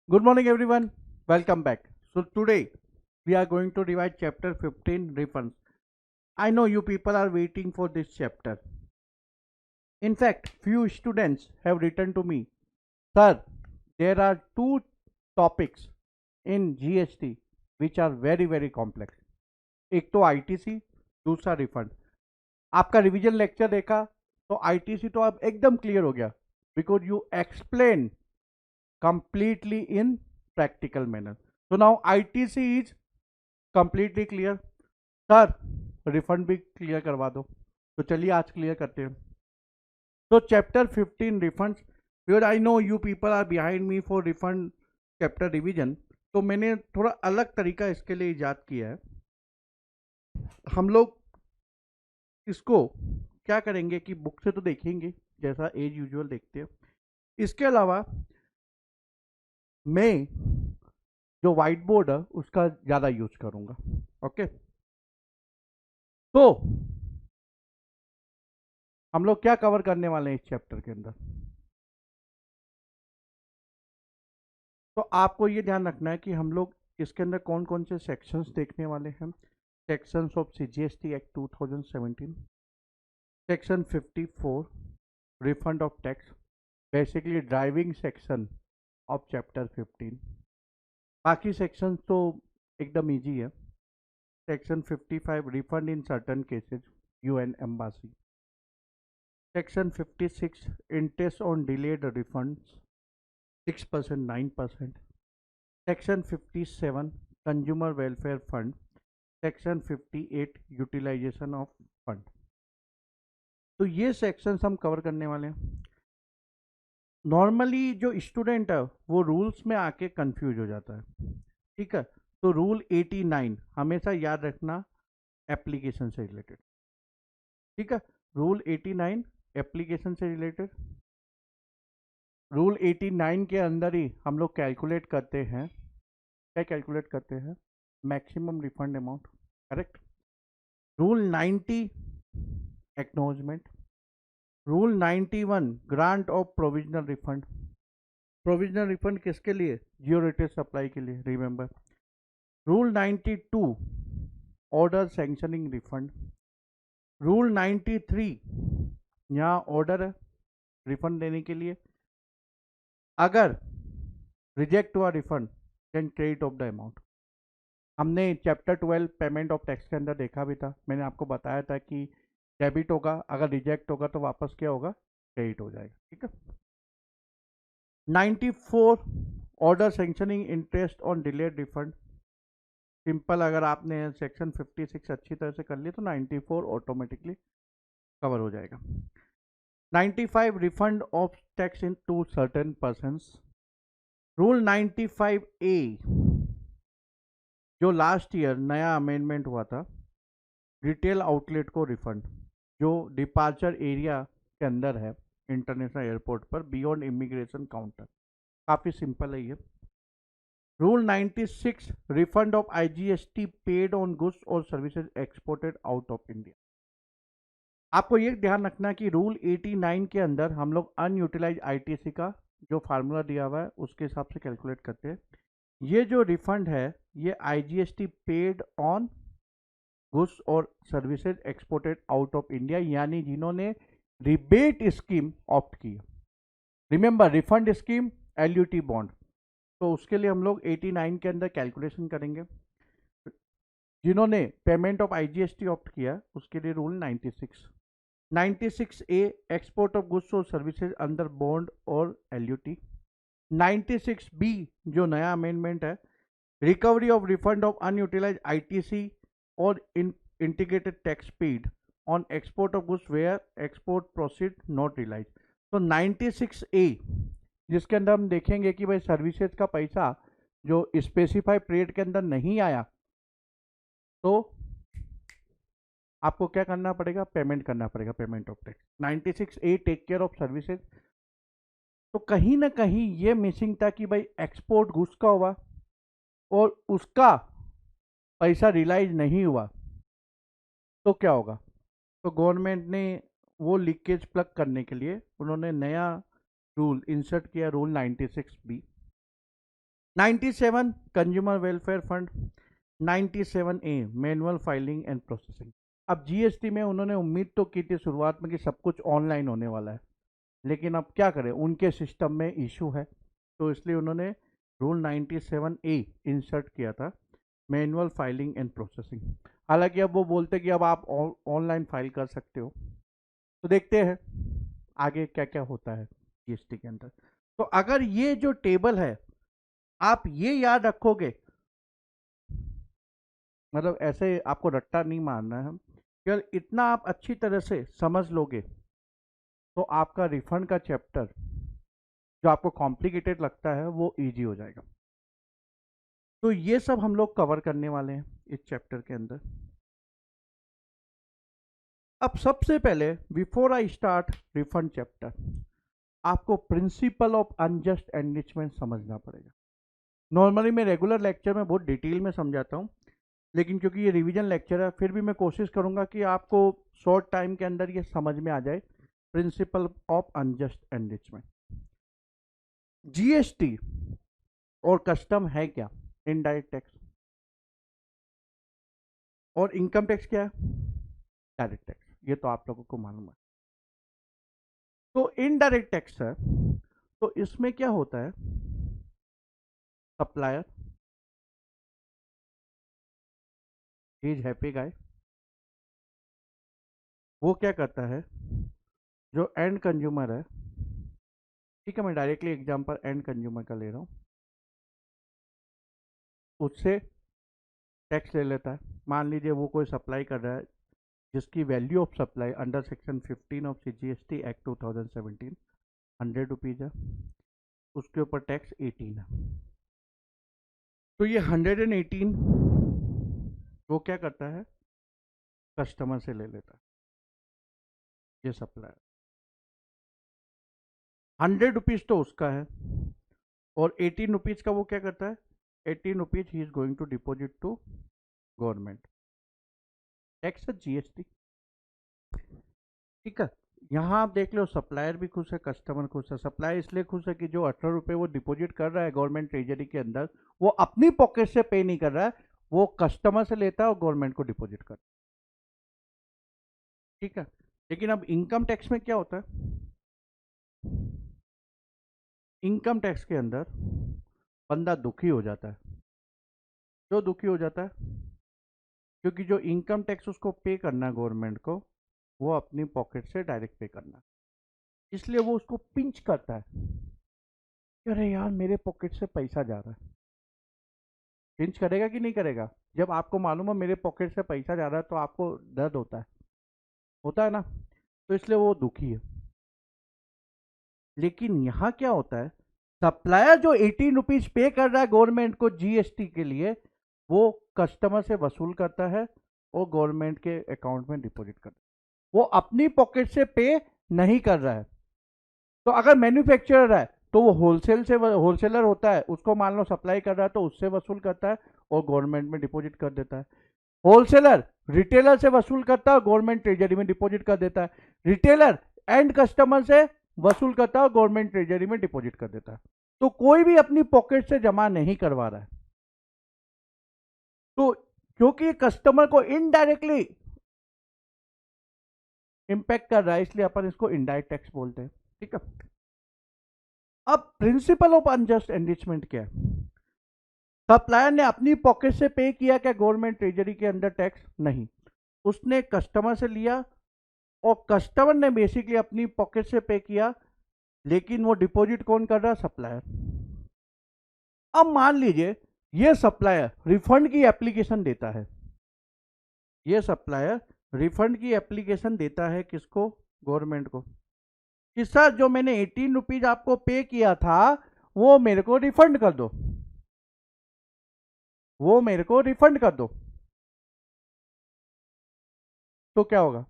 Good morning, everyone. Welcome back. So, today we are going to revise chapter 15 refunds. I know you people are waiting for this chapter. In fact, few students have written to me, Sir, there are two topics in GST which are very complex. एक तो ITC, दूसरा refund. आपका revision lecture देखा तो ITC तो अब एकदम clear हो गया because you explain completely in practical manner. So now ITC is completely clear. Sir refund भी क्लियर करवा दो. तो चलिए आज क्लियर करते हैं. तो chapter 15 refunds, because I know you people are behind me for refund chapter revision. तो मैंने थोड़ा अलग तरीका इसके लिए इजाद किया है. हम लोग इसको क्या करेंगे कि बुक से तो देखेंगे जैसा एज यूजुअल देखते हैं. इसके अलावा मैं जो व्हाइट बोर्ड है उसका ज़्यादा यूज करूंगा. ओके, तो हम लोग क्या कवर करने वाले हैं इस चैप्टर के अंदर. तो आपको ये ध्यान रखना है कि हम लोग इसके अंदर कौन कौन से सेक्शंस देखने वाले हैं. Sections of CGST act 2017, section 54 refund of tax, basically driving section of chapter 15. बाकी सेक्शन तो एकदम इजी है. Section 55 refund in certain cases, UN embassy. Section 56 interest on delayed refunds 6%, 9%. Section 57 consumer welfare fund. Section 58 utilisation of fund. तो ये sections हम cover करने वाले हैं. नॉर्मली जो स्टूडेंट है वो रूल्स में आके कंफ्यूज हो जाता है. ठीक है, तो रूल 89 हमेशा याद रखना, एप्लीकेशन से रिलेटेड. ठीक है, रूल 89 एप्लीकेशन से रिलेटेड. रूल 89 के अंदर ही हम लोग कैलकुलेट करते हैं. क्या कैलकुलेट करते हैं? Maximum refund amount. Correct. Rule 90 acknowledgement. Rule 91 grant of provisional refund. Provisional refund किसके लिए? जियो रेटेड सप्लाई के लिए, remember. Rule 92 order sanctioning refund. Rule 93 यहाँ ऑर्डर है रिफंड देने के लिए. अगर रिजेक्ट हुआ refund then credit of the amount. हमने चैप्टर 12 पेमेंट ऑफ टैक्स के अंदर देखा भी था. मैंने आपको बताया था कि डेबिट होगा, अगर रिजेक्ट होगा तो वापस क्या होगा? क्रेडिट हो जाएगा. ठीक है. 94 order sanctioning interest on delayed refund. Simple, अगर आपने सेक्शन 56 अच्छी तरह से कर लिया तो 94 ऑटोमेटिकली कवर हो जाएगा. 95 refund of tax in to certain persons. Rule 95A जो लास्ट ईयर नया अमेंडमेंट हुआ था, रिटेल आउटलेट को रिफंड जो डिपार्चर एरिया के अंदर है इंटरनेशनल एयरपोर्ट पर बियॉन्ड इमिग्रेशन काउंटर. काफ़ी सिंपल है ये. Rule 96 refund of IGST paid on goods और services exported out of India. आपको ये ध्यान रखना कि रूल 89 के अंदर हम लोग अनयूटिलाइज ITC का जो फार्मूला दिया हुआ है उसके हिसाब से कैलकुलेट करते हैं. ये जो रिफंड है ये IGST पेड ऑन गुड्स और services exported out of India, यानी जिन्होंने रिबेट स्कीम ऑप्ट की. Remember, refund scheme LUT bond. तो उसके लिए हम लोग 89 के अंदर कैलकुलेशन करेंगे. जिन्होंने पेमेंट ऑफ IGST ऑप्ट किया उसके लिए rule 96A export of goods और सर्विसेज अंडर बॉन्ड और LUT. 96B जो नया अमेंडमेंट है, recovery of refund of unutilised ITC और integrated tax paid on export of goods where export proceed not realised. तो 96A जिसके अंदर हम देखेंगे कि भाई सर्विसेज का पैसा जो स्पेसिफाइड पीरियड के अंदर नहीं आया तो आपको क्या करना पड़ेगा? पेमेंट करना पड़ेगा, payment of tax. 96A take care of services. तो कहीं ना कहीं ये मिसिंग था कि भाई एक्सपोर्ट गुड्स का हुआ और उसका पैसा रिलाइज नहीं हुआ तो क्या होगा? तो गवर्नमेंट ने वो लीकेज प्लग करने के लिए उन्होंने नया रूल इंसर्ट किया, rule 96B. 97 consumer welfare fund, 97A manual filing and processing. अब जीएसटी में उन्होंने उम्मीद तो की थी शुरुआत में कि सब कुछ ऑनलाइन होने वाला है, लेकिन अब क्या करें, उनके सिस्टम में इशू है, तो इसलिए उन्होंने रूल 97A इंसर्ट किया था, मैनुअल फाइलिंग एंड प्रोसेसिंग। हालांकि अब वो बोलते कि अब आप ऑनलाइन फाइल कर सकते हो, तो देखते हैं आगे क्या क्या होता है जीएसटी के अंदर। तो अगर ये जो टेबल है आप ये याद रखोगे, मतलब ऐसे आपको रट्टा नहीं मारना है, केवल इतना आप अच्छी तरह से समझ लोगे तो आपका रिफंड का चैप्टर जो आपको कॉम्प्लिकेटेड लगता है वो इजी हो जाएगा। तो ये सब हम लोग कवर करने वाले हैं इस चैप्टर के अंदर। अब सबसे पहले before I start refund chapter, आपको प्रिंसिपल ऑफ अनजस्ट एनरिचमेंट समझना पड़ेगा। नॉर्मली मैं रेगुलर लेक्चर में बहुत डिटेल में समझाता हूँ, लेकिन क्योंकि ये रिवीजन लेक्चर है फिर भी मैं कोशिश करूंगा कि आपको शॉर्ट टाइम के अंदर ये समझ में आ जाए। Principal of unjust enrichment, GST और कस्टम है क्या? Indirect tax. और इनकम टैक्स क्या है? Direct tax. ये तो आप लोगों को मालूम है। तो इनडायरेक्ट टैक्स है, तो इसमें क्या होता है, सप्लायर इज हैप्पी गाय, वो क्या करता है, जो एंड कंज्यूमर है, ठीक है मैं डायरेक्टली एग्जांपल एंड कंज्यूमर का ले रहा हूँ, उससे टैक्स ले लेता है। मान लीजिए वो कोई सप्लाई कर रहा है जिसकी value of supply under section 15 of GST act 2017 ₹100 है, उसके ऊपर टैक्स 18 है। तो ये 118 वो क्या करता है, कस्टमर से ले लेता है, ये सप्लायर। ₹100 तो उसका है, और ₹18 का वो क्या करता है, ₹18 ही is going to deposit to government, tax GST. ठीक है, यहाँ आप देख लो सप्लायर भी खुश है, कस्टमर खुश है। सप्लायर इसलिए खुश है कि जो ₹18 वो डिपॉजिट कर रहा है गवर्नमेंट ट्रेजरी के अंदर, वो अपनी पॉकेट से पे नहीं कर रहा है, वो कस्टमर से लेता है और गवर्नमेंट को डिपॉजिट करता है। ठीक है, लेकिन अब इनकम टैक्स में क्या होता है, इनकम टैक्स के अंदर बंदा दुखी हो जाता है। क्यों दुखी हो जाता है? क्योंकि जो इनकम टैक्स उसको पे करना है गवर्नमेंट को, वो अपनी पॉकेट से डायरेक्ट पे करना है, इसलिए वो उसको पिंच करता है, अरे यार मेरे पॉकेट से पैसा जा रहा है। पिंच करेगा कि नहीं करेगा? जब आपको मालूम है मेरे पॉकेट से पैसा जा रहा है तो आपको दर्द होता है ना, तो इसलिए वो दुखी है। लेकिन यहां क्या होता है, सप्लायर जो ₹18 पे कर रहा है गवर्नमेंट को जीएसटी के लिए, वो कस्टमर से वसूल करता है और गवर्नमेंट के अकाउंट में डिपॉजिट करता है, वो अपनी पॉकेट से पे नहीं कर रहा है। तो अगर मैन्युफैक्चरर है तो वो होलसेलर होता है, उसको मान लो सप्लाई कर रहा है तो उससे वसूल करता है और गवर्नमेंट में डिपॉजिट कर देता है। होलसेलर रिटेलर से वसूल करता है और गवर्नमेंट ट्रेजरी में डिपॉजिट कर देता है। रिटेलर एंड कस्टमर से वसूल करता है और गवर्नमेंट ट्रेजरी में डिपॉजिट कर देता है। तो कोई भी अपनी पॉकेट से जमा नहीं करवा रहा है। तो क्योंकि कस्टमर को इनडायरेक्टली इंपैक्ट कर रहा है, इसलिए अपन इसको इनडायरेक्ट टैक्स बोलते हैं। ठीक है, अब प्रिंसिपल ऑफ अनजस्ट एनरिचमेंट क्या है? सप्लायर ने अपनी पॉकेट से पे किया क्या गवर्नमेंट ट्रेजरी के अंदर टैक्स? नहीं, उसने कस्टमर से लिया और कस्टमर ने बेसिकली अपनी पॉकेट से पे किया, लेकिन वो डिपॉजिट कौन कर रहा है? सप्लायर। अब मान लीजिए ये सप्लायर रिफंड की एप्लीकेशन देता है, ये सप्लायर रिफंड की एप्लीकेशन देता है किसको? गवर्नमेंट को, कि सर जो मैंने ₹18 आपको पे किया था वो मेरे को रिफंड कर दो, वो मेरे को रिफंड कर दो। तो क्या होगा,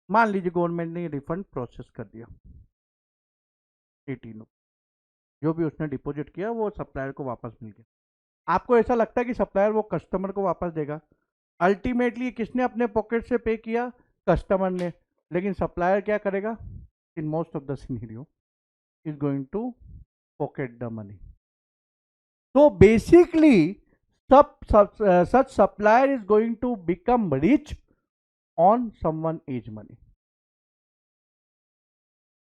मान लीजिए गवर्नमेंट ने रिफंड प्रोसेस कर दिया, 18 जो भी उसने डिपॉजिट किया वो सप्लायर को वापस मिल गया। आपको ऐसा लगता है कि सप्लायर वो कस्टमर को वापस देगा? अल्टीमेटली किसने अपने पॉकेट से पे किया? कस्टमर ने। लेकिन सप्लायर क्या करेगा? In most of the scenario is going to pocket the money. So basically, such supplier is going to become rich on someone age money,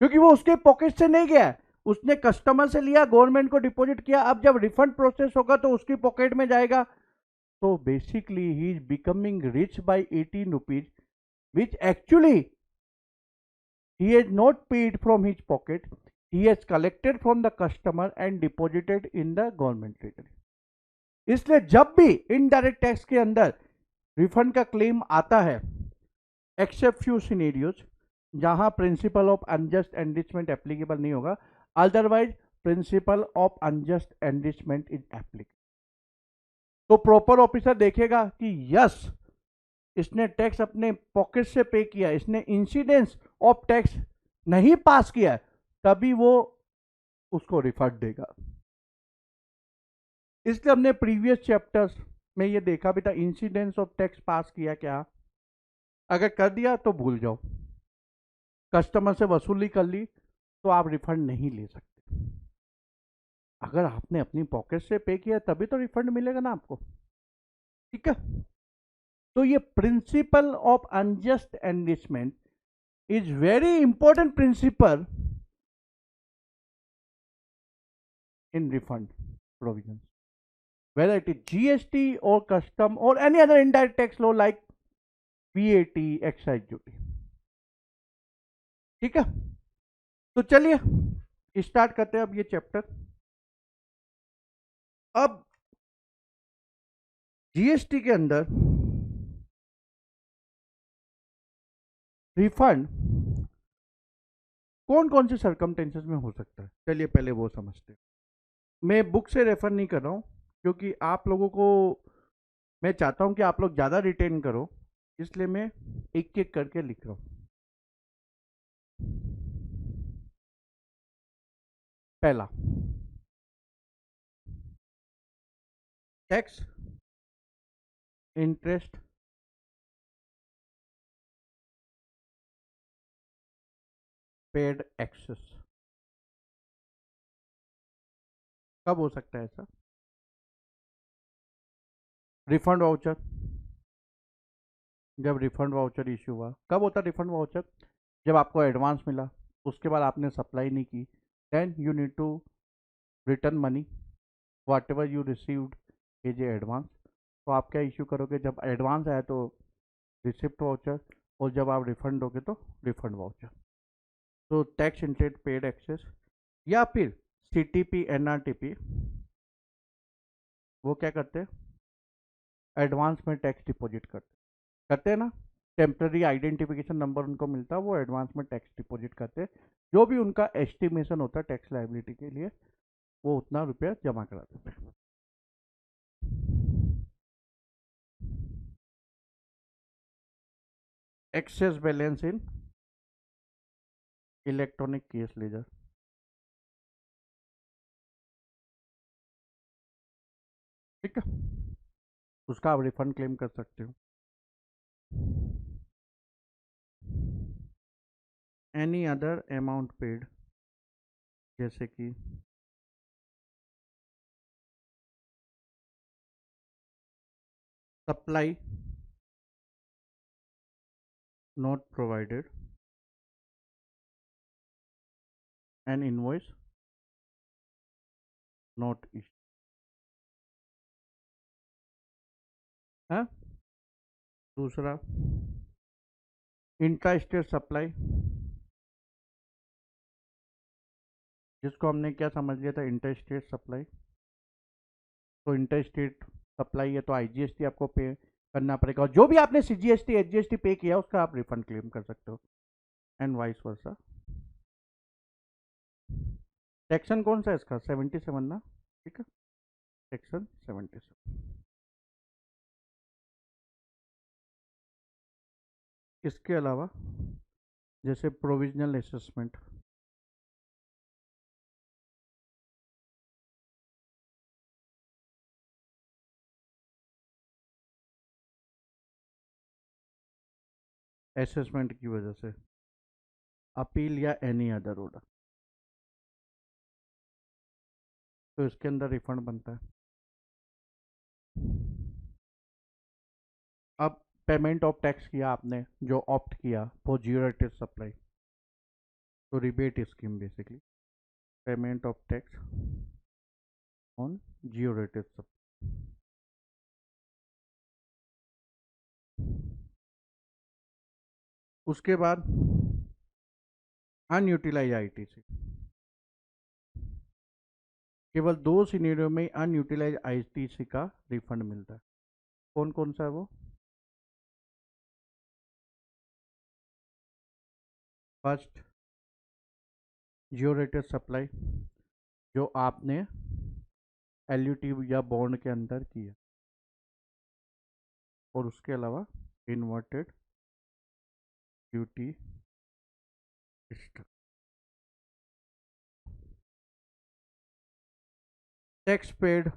क्योंकि वो उसके पॉकेट से नहीं गया, उसने कस्टमर से लिया, गवर्नमेंट को डिपॉजिट किया, अब जब रिफंड प्रोसेस होगा तो उसकी पॉकेट में जाएगा. तो basically he is becoming rich by 18 rupees, which actually he has not paid from his pocket, he has collected from the customer and deposited in the government treasury. इसलिए जब भी indirect tax के अंदर refund का claim आता है, except few scenarios जहां principle of unjust enrichment applicable नहीं होगा, otherwise principal of unjust enrichment is applicable. तो प्रॉपर ऑफिसर देखेगा कि यस, इसने टैक्स अपने पॉकेट से पे किया, इसने इंसिडेंस ऑफ टैक्स नहीं पास किया, तभी वो उसको रिफंड देगा. इसलिए हमने प्रीवियस चैप्टर्स में ये देखा भी था, इंसिडेंस ऑफ टैक्स पास किया क्या, अगर कर दिया तो भूल जाओ, कस्टमर से वसूली कर ली तो आप रिफंड नहीं ले सकते. अगर आपने अपनी पॉकेट से पे किया तभी तो रिफंड मिलेगा ना आपको. ठीक है. तो ये principal of unjust enrichment is very important principle in refund provisions, whether it is GST or custom or any other indirect tax law like VAT, excise duty. ठीक है. तो चलिए स्टार्ट करते हैं अब ये चैप्टर. अब जीएसटी के अंदर रिफंड कौन कौन से सर्कमटेंसेस में हो सकता है, चलिए पहले वो समझते हैं. मैं बुक से रेफर नहीं कर रहा हूं, क्योंकि आप लोगों को मैं चाहता हूं कि आप लोग ज़्यादा रिटेन करो, इसलिए मैं एक एक करके लिख रहा हूं. पहला, टैक्स इंटरेस्ट पेड एक्सेस. कब हो सकता है ऐसा? रिफंड वाउचर, जब रिफंड वाउचर इश्यू हुआ. कब होता रिफंड वाउचर? जब आपको एडवांस मिला, उसके बाद आपने सप्लाई नहीं की, then you need to return money whatever you received as a advance. तो आप क्या इश्यू करोगे? जब एडवांस आया तो रिसिप्ट वाउचर, और जब आप रिफंड दोगे तो रिफंड वाउचर. तो टैक्स इंटरेस्ट पेड एक्सेस, या फिर सीटीपी एनआरटीपी, वो क्या करते हैं? एडवांस में टैक्स डिपॉजिट करते हैं ना. टेम्प्रेरी आइडेंटिफिकेशन नंबर उनको मिलता है, वो एडवांस में टैक्स डिपॉजिट करते हैं. जो भी उनका एस्टिमेशन होता है टैक्स लायबिलिटी के लिए, वो उतना रुपया जमा करा देते हैं. Excess balance in electronic cash ledger. ठीक है. उसका आप रिफंड क्लेम कर सकते हो. एनी अदर अमाउंट पेड, जैसे कि supply not provided, N invoice not issue. हाँ. दूसरा, इंट्रा स्टेट सप्लाई, जिसको हमने क्या समझ लिया था, इंटर स्टेट सप्लाई. तो इंटर स्टेट सप्लाई है तो आईजीएसटी आपको पे करना पड़ेगा, और जो भी आपने सीजीएसटी एचजीएसटी पे किया उसका आप रिफंड क्लेम कर सकते हो, एंड वाइस वर्सा. सेक्शन कौन सा है इसका? 77 ना. ठीक है. सेक्शन 77. इसके अलावा जैसे प्रोविजनल असेसमेंट, असेसमेंट की वजह से अपील या एनी अदर ऑर्डर. तो इसके अंदर रिफंड बनता है। अब पेमेंट ऑफ टैक्स किया आपने, जो ऑप्ट किया फॉर जीरो रेटेड सप्लाई, तो rebate scheme basically payment of tax on zero rated supply. उसके बाद अनयूटिलाइज आईटीसी, केवल 2 सिनेरियो में अनयूटिलाइज आईटीसी का रिफंड मिलता है। कौन कौन सा है वो? फर्स्ट, जीरो रेटेड सप्लाई जो आपने एलयूटी या बॉन्ड के अंदर किया, और उसके अलावा inverted duty tax paid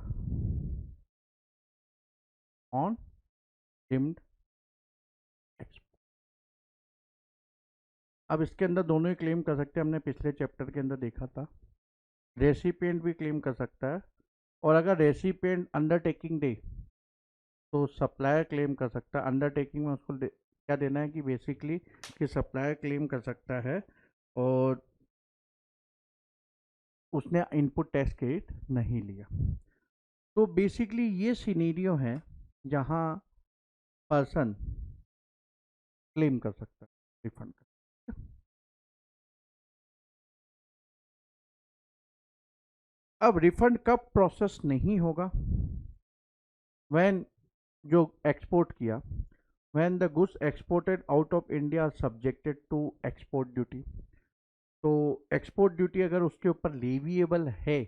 on deemed export. अब इसके अंदर दोनों ही क्लेम कर सकते हैं, हमने पिछले चैप्टर के अंदर देखा था। रेसिपिएंट भी क्लेम कर सकता है, और अगर रेसिपिएंट अंडरटेकिंग दे तो सप्लायर क्लेम कर सकता है। अंडरटेकिंग में उसको क्या देना है कि बेसिकली कि सप्लायर क्लेम कर सकता है और उसने इनपुट टैक्स क्रेडिट नहीं लिया। तो बेसिकली ये सिनेरियो है जहां पर्सन क्लेम कर सकता है रिफंड का। अब रिफंड कब प्रोसेस नहीं होगा? व्हेन, जो एक्सपोर्ट किया, when the goods exported out of India are subjected to export duty. तो एक्सपोर्ट ड्यूटी अगर उसके ऊपर लेविएबल है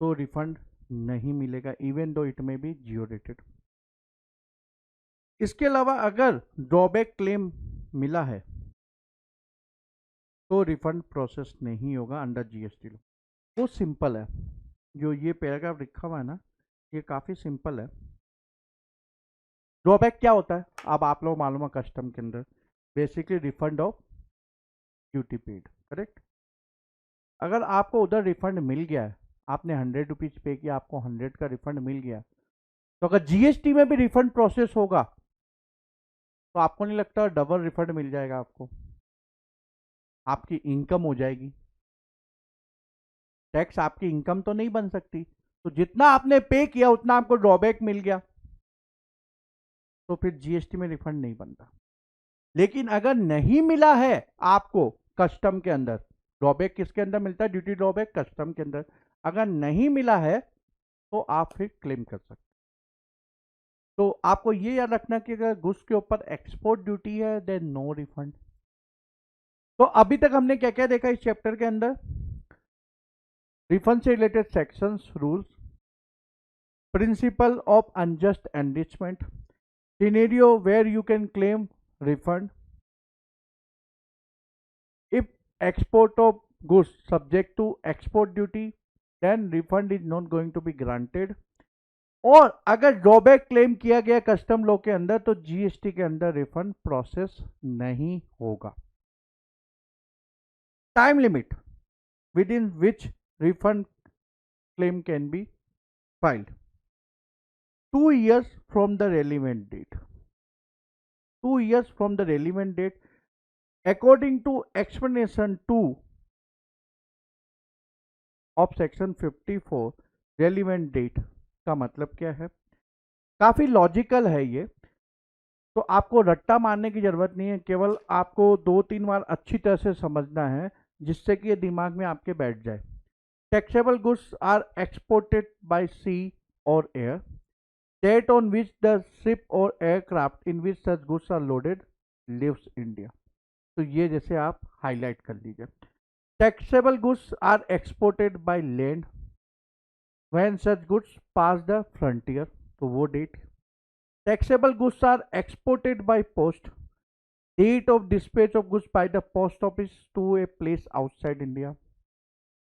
तो रिफंड नहीं मिलेगा, इवन दो इट में बी जियो रेटेड। इसके अलावा अगर ड्रॉबैक क्लेम मिला है तो रिफंड प्रोसेस नहीं होगा अंडर जीएसटी लॉ। वो सिंपल है, जो ये पैराग्राफ लिखा हुआ है ना, ये काफ़ी सिंपल है। ड्रॉबैक क्या होता है अब आप लोग मालूम है, कस्टम के अंदर basically refund of duty paid, correct. अगर आपको उधर रिफंड मिल गया है, आपने 100 रुपीज़ पे किया, आपको 100 का रिफंड मिल गया, तो अगर जीएसटी में भी रिफंड प्रोसेस होगा तो आपको नहीं लगता डबल रिफंड मिल जाएगा? आपको आपकी इनकम हो जाएगी, टैक्स आपकी इनकम तो नहीं बन सकती। तो जितना आपने पे किया उतना आपको ड्रॉबैक मिल गया, तो फिर जीएसटी में रिफंड नहीं बनता। लेकिन अगर नहीं मिला है आपको कस्टम के अंदर, ड्रॉबैक किसके अंदर मिलता है? ड्यूटी ड्रॉबैक कस्टम के अंदर। अगर नहीं मिला है तो आप फिर क्लेम कर सकते। तो आपको ये याद रखना कि अगर गुड्स के ऊपर एक्सपोर्ट ड्यूटी है देन नो रिफंड। तो अभी तक हमने क्या क्या देखा इस चैप्टर के अंदर? रिफंड से related sections, rules, principle of unjust enrichment, scenario where you can claim refund, if export of goods subject to export duty then refund is not going to be granted, और अगर drawback claim किया गया custom law के अंदर तो GST के अंदर refund process नहीं होगा। Time limit with in which refund claim can be filed, 2 years from the relevant date, 2 years from the relevant date according to explanation 2 of section 54 relevant date का मतलब क्या है? काफी लॉजिकल है ये, तो आपको रट्टा मारने की जरूरत नहीं है, केवल आपको 2-3 बार अच्छी तरह से समझना है जिससे कि ये दिमाग में आपके बैठ जाए। Taxable goods are exported by sea और air, date on which the ship और aircraft in which such goods are loaded leaves India. तो ये जैसे आप हाईलाइट कर लीजिए। Taxable goods are exported by land when such goods pass the frontier, तो वो date. Taxable goods are exported by post, date of dispatch of goods by the post office to a place outside India.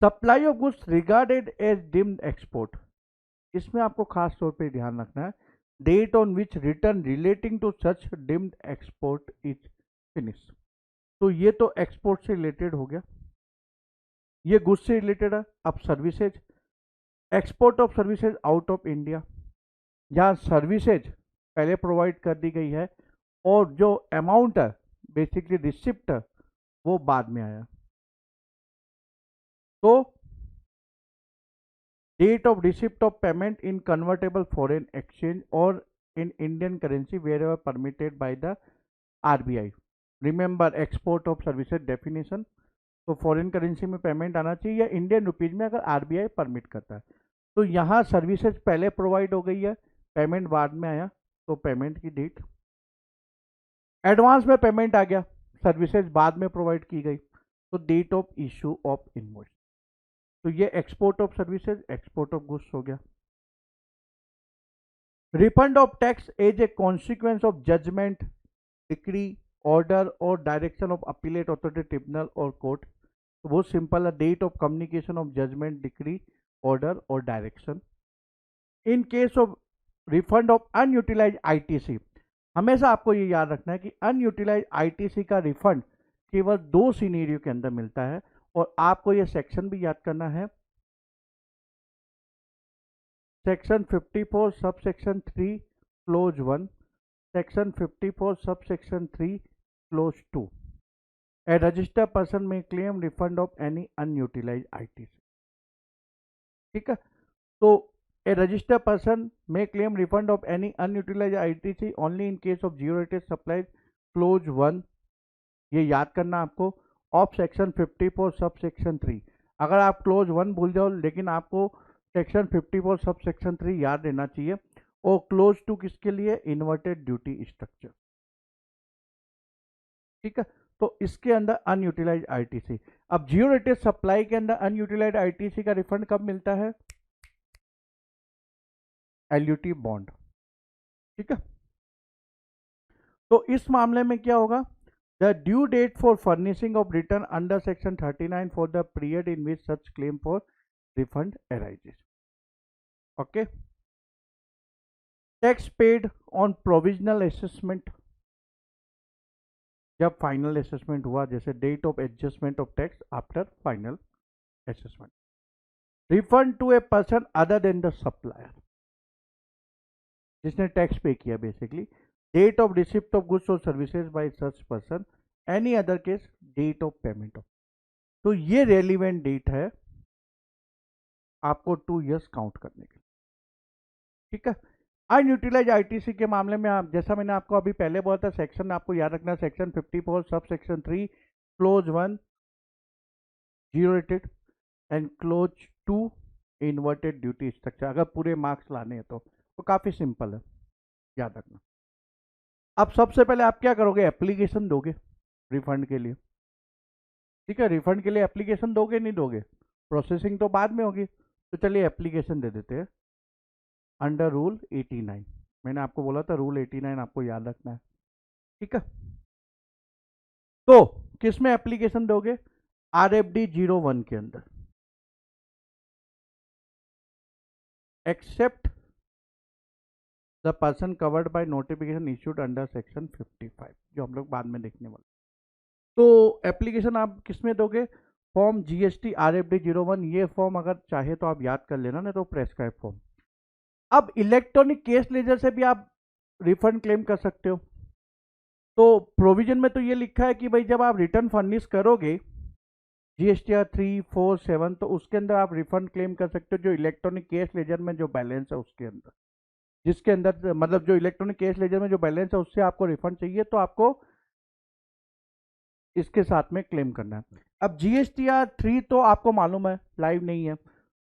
Supply of goods regarded as deemed export, इसमें आपको खास तौर पे ध्यान रखना है, date on which return relating to such deemed export is finish. तो ये तो एक्सपोर्ट से रिलेटेड हो गया, ये गुड्स से रिलेटेड है। अब services, export of services out of India, जहाँ सर्विसेज पहले प्रोवाइड कर दी गई है और जो अमाउंट है बेसिकली रिसिप्ट है वो बाद में आया। तो date of receipt of payment in convertible foreign exchange और in Indian currency wherever permitted by the RBI. Remember export of services definition, तो फॉरेन करेंसी में पेमेंट आना चाहिए या इंडियन रुपीज में अगर आरबीआई परमिट करता है। तो यहाँ सर्विसेज पहले प्रोवाइड हो गई है, पेमेंट बाद में आया, तो पेमेंट की डेट। एडवांस में पेमेंट आ गया, सर्विसेज बाद में प्रोवाइड की गई, तो date of issue of invoice. तो ये export of services, export of goods हो गया। Refund of tax as a consequence of judgment, decree, order और direction of appellate authority, tribunal और कोर्ट। तो बहुत सिंपल है, date of communication of judgment, decree, order और direction. In case of refund of unutilise ITC, हमेशा आपको ये याद रखना है कि अनयूटिलाइज आईटीसी का रिफंड केवल 2 सिनेरियो के अंदर मिलता है, और आपको ये सेक्शन भी याद करना है, section 54 sub section 3 close 1, section 54 sub section 3 close 2। ए रजिस्टर्ड पर्सन में claim refund of any unutilise ITC. ठीक है, तो ए रजिस्टर्ड पर्सन में claim refund of any unutilise ITC only in case of zero rated supply close 1, ये याद करना आपको, of section 54 sub section 3। अगर आप क्लोज 1 भूल जाओ, लेकिन आपको सेक्शन 54 सब सेक्शन 3 याद रहना चाहिए। और क्लोज 2 किसके लिए, इन्वर्टेड ड्यूटी स्ट्रक्चर। ठीक है, तो इसके अंदर अनयूटिलाइज आईटीसी। अब जीरो रेटेड सप्लाई के अंदर अनयूटिलाइज आईटीसी का रिफंड कब मिलता है, एलयूटी बॉन्ड। ठीक है, तो इस मामले में क्या होगा, the due date for furnishing of return under section 39 for the period in which such claim for refund arises. Okay, tax paid on provisional assessment, जब फाइनल असेसमेंट हुआ, जैसे date of adjustment of tax after final assessment. Refund to a person other than the supplier, जिसने tax pay किया basically. Date of receipt of goods और services by such person, any other case date of payment of. तो ये relevant date है आपको 2 years count करने के लिए। ठीक है, अनयूटिलाइज आईटीसी के मामले में आप, जैसा मैंने आपको अभी पहले बोला था, सेक्शन आपको याद रखना, section 54 sub section 3 close 1 zero rated and close 2 inverted duty structure. अगर पूरे मार्क्स लाने हैं तो काफी सिंपल है, याद रखना। अब सबसे पहले आप क्या करोगे, एप्लीकेशन दोगे रिफंड के लिए। ठीक है, रिफंड के लिए एप्लीकेशन दोगे नहीं दोगे, प्रोसेसिंग तो बाद में होगी। तो चलिए एप्लीकेशन दे देते हैं अंडर रूल 89। मैंने आपको बोला था रूल 89 आपको याद रखना है। ठीक है, तो किस में एप्लीकेशन दोगे, RFD 01 के अंदर, except the person covered by notification issued under section 55, जो हम लोग बाद में देखने वाले। तो एप्लीकेशन आप किस में दोगे, फॉर्म GST RFD 01। ये फॉर्म अगर चाहे तो आप याद कर लेना, नहीं तो प्रेस्क्राइब फॉर्म। अब इलेक्ट्रॉनिक केस लेजर से भी आप रिफंड क्लेम कर सकते हो। तो प्रोविजन में तो ये लिखा है कि भाई जब आप रिटर्न फर्निश करोगे GSTR 3, 4, 7, तो उसके अंदर आप रिफंड क्लेम कर सकते हो, जो इलेक्ट्रॉनिक केस लेजर में जो बैलेंस है उसके अंदर, जिसके अंदर मतलब जो इलेक्ट्रॉनिक केस लेजर में जो बैलेंस है उससे आपको रिफंड चाहिए, तो आपको इसके साथ में क्लेम करना है। अब GSTR 3 तो आपको मालूम है लाइव नहीं है,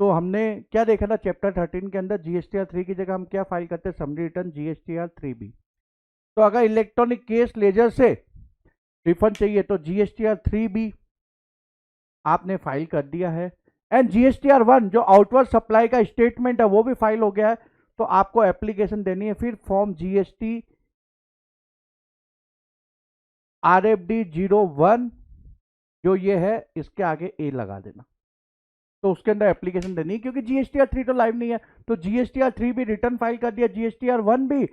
तो हमने क्या देखा था चैप्टर 13 के अंदर, GSTR 3 की जगह हम क्या फाइल करते हैं, समरी रिटर्न GSTR 3B। तो अगर इलेक्ट्रॉनिक केस लेजर से रिफंड चाहिए तो GSTR 3B आपने फाइल कर दिया है, एंड GSTR 1 जो आउटवर्ड सप्लाई का स्टेटमेंट है वो भी फाइल हो गया है। तो आपको एप्लीकेशन देनी है फिर फॉर्म GST RFD 01, जो ये है इसके आगे A लगा देना, तो उसके अंदर एप्लीकेशन देनी है, क्योंकि GSTR 3 तो लाइव नहीं है। तो GSTR 3 भी रिटर्न फाइल कर दिया, GSTR 1 भी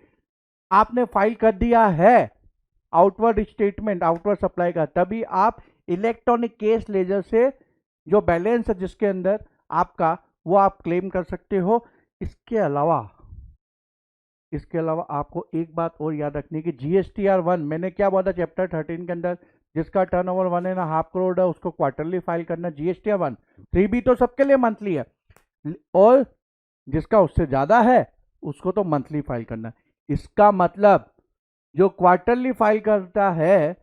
आपने फाइल कर दिया है, आउटवर्ड स्टेटमेंट आउटवर्ड सप्लाई का, तभी आप इलेक्ट्रॉनिक केस लेजर से जो बैलेंस है जिसके अंदर आपका, वो आप क्लेम कर सकते हो। इसके अलावा आपको एक बात और याद रखनी है कि GSTR 1, मैंने क्या बोला था चैप्टर 13 के अंदर, जिसका टर्नओवर 1.5 करोड़ है उसको क्वार्टरली फाइल करना। GSTR 1, 3B तो सबके लिए मंथली है, और जिसका उससे ज्यादा है उसको तो मंथली फाइल करना। इसका मतलब जो क्वार्टरली फाइल करता है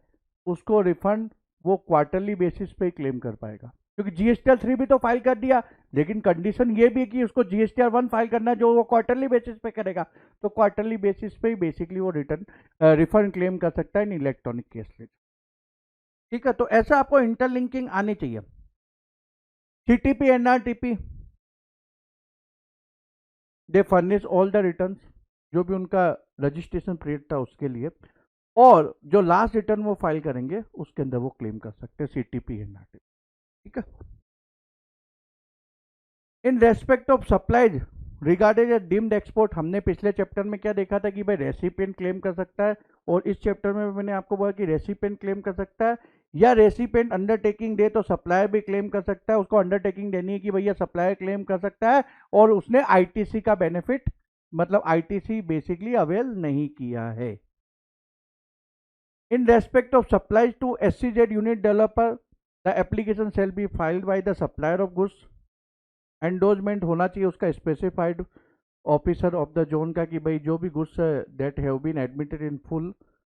उसको रिफंड वो क्वार्टरली बेसिस पे ही क्लेम कर पाएगा, क्योंकि GSTR 3 भी तो फाइल कर दिया, लेकिन कंडीशन ये भी है कि उसको GSTR 1 फाइल करना है जो वो क्वार्टरली बेसिस पे करेगा। तो क्वार्टरली बेसिस पे ही बेसिकली वो रिफंड क्लेम कर सकता है इन इलेक्ट्रॉनिक केस लेजर। ठीक है, तो ऐसा आपको इंटरलिंकिंग आनी चाहिए। CTP NRTP they furnish all the returns, जो भी उनका रजिस्ट्रेशन पीरियड था उसके लिए, और जो लास्ट रिटर्न वो फाइल करेंगे उसके अंदर वो क्लेम कर सकते हैं CTP NRTP। ठीक है। In respect of supplies regarded A deemed export, हमने पिछले चैप्टर में क्या देखा था कि भाई रेसिपिएंट क्लेम कर सकता है, और इस चैप्टर में मैंने आपको बोला कि रेसिपिएंट क्लेम कर सकता है, या रेसिपिएंट अंडरटेकिंग दे तो सप्लायर भी क्लेम कर सकता है। उसको अंडरटेकिंग देनी है कि भैया सप्लायर क्लेम कर सकता है और उसने ITC का बेनिफिट, मतलब ITC बेसिकली अवेल नहीं किया है। In respect of supplies to SCZ unit developer, the application shall be filed by the supplier of goods. Endorsement होना चाहिए उसका specified officer of the zone का, कि भाई जो भी goods that have been admitted in full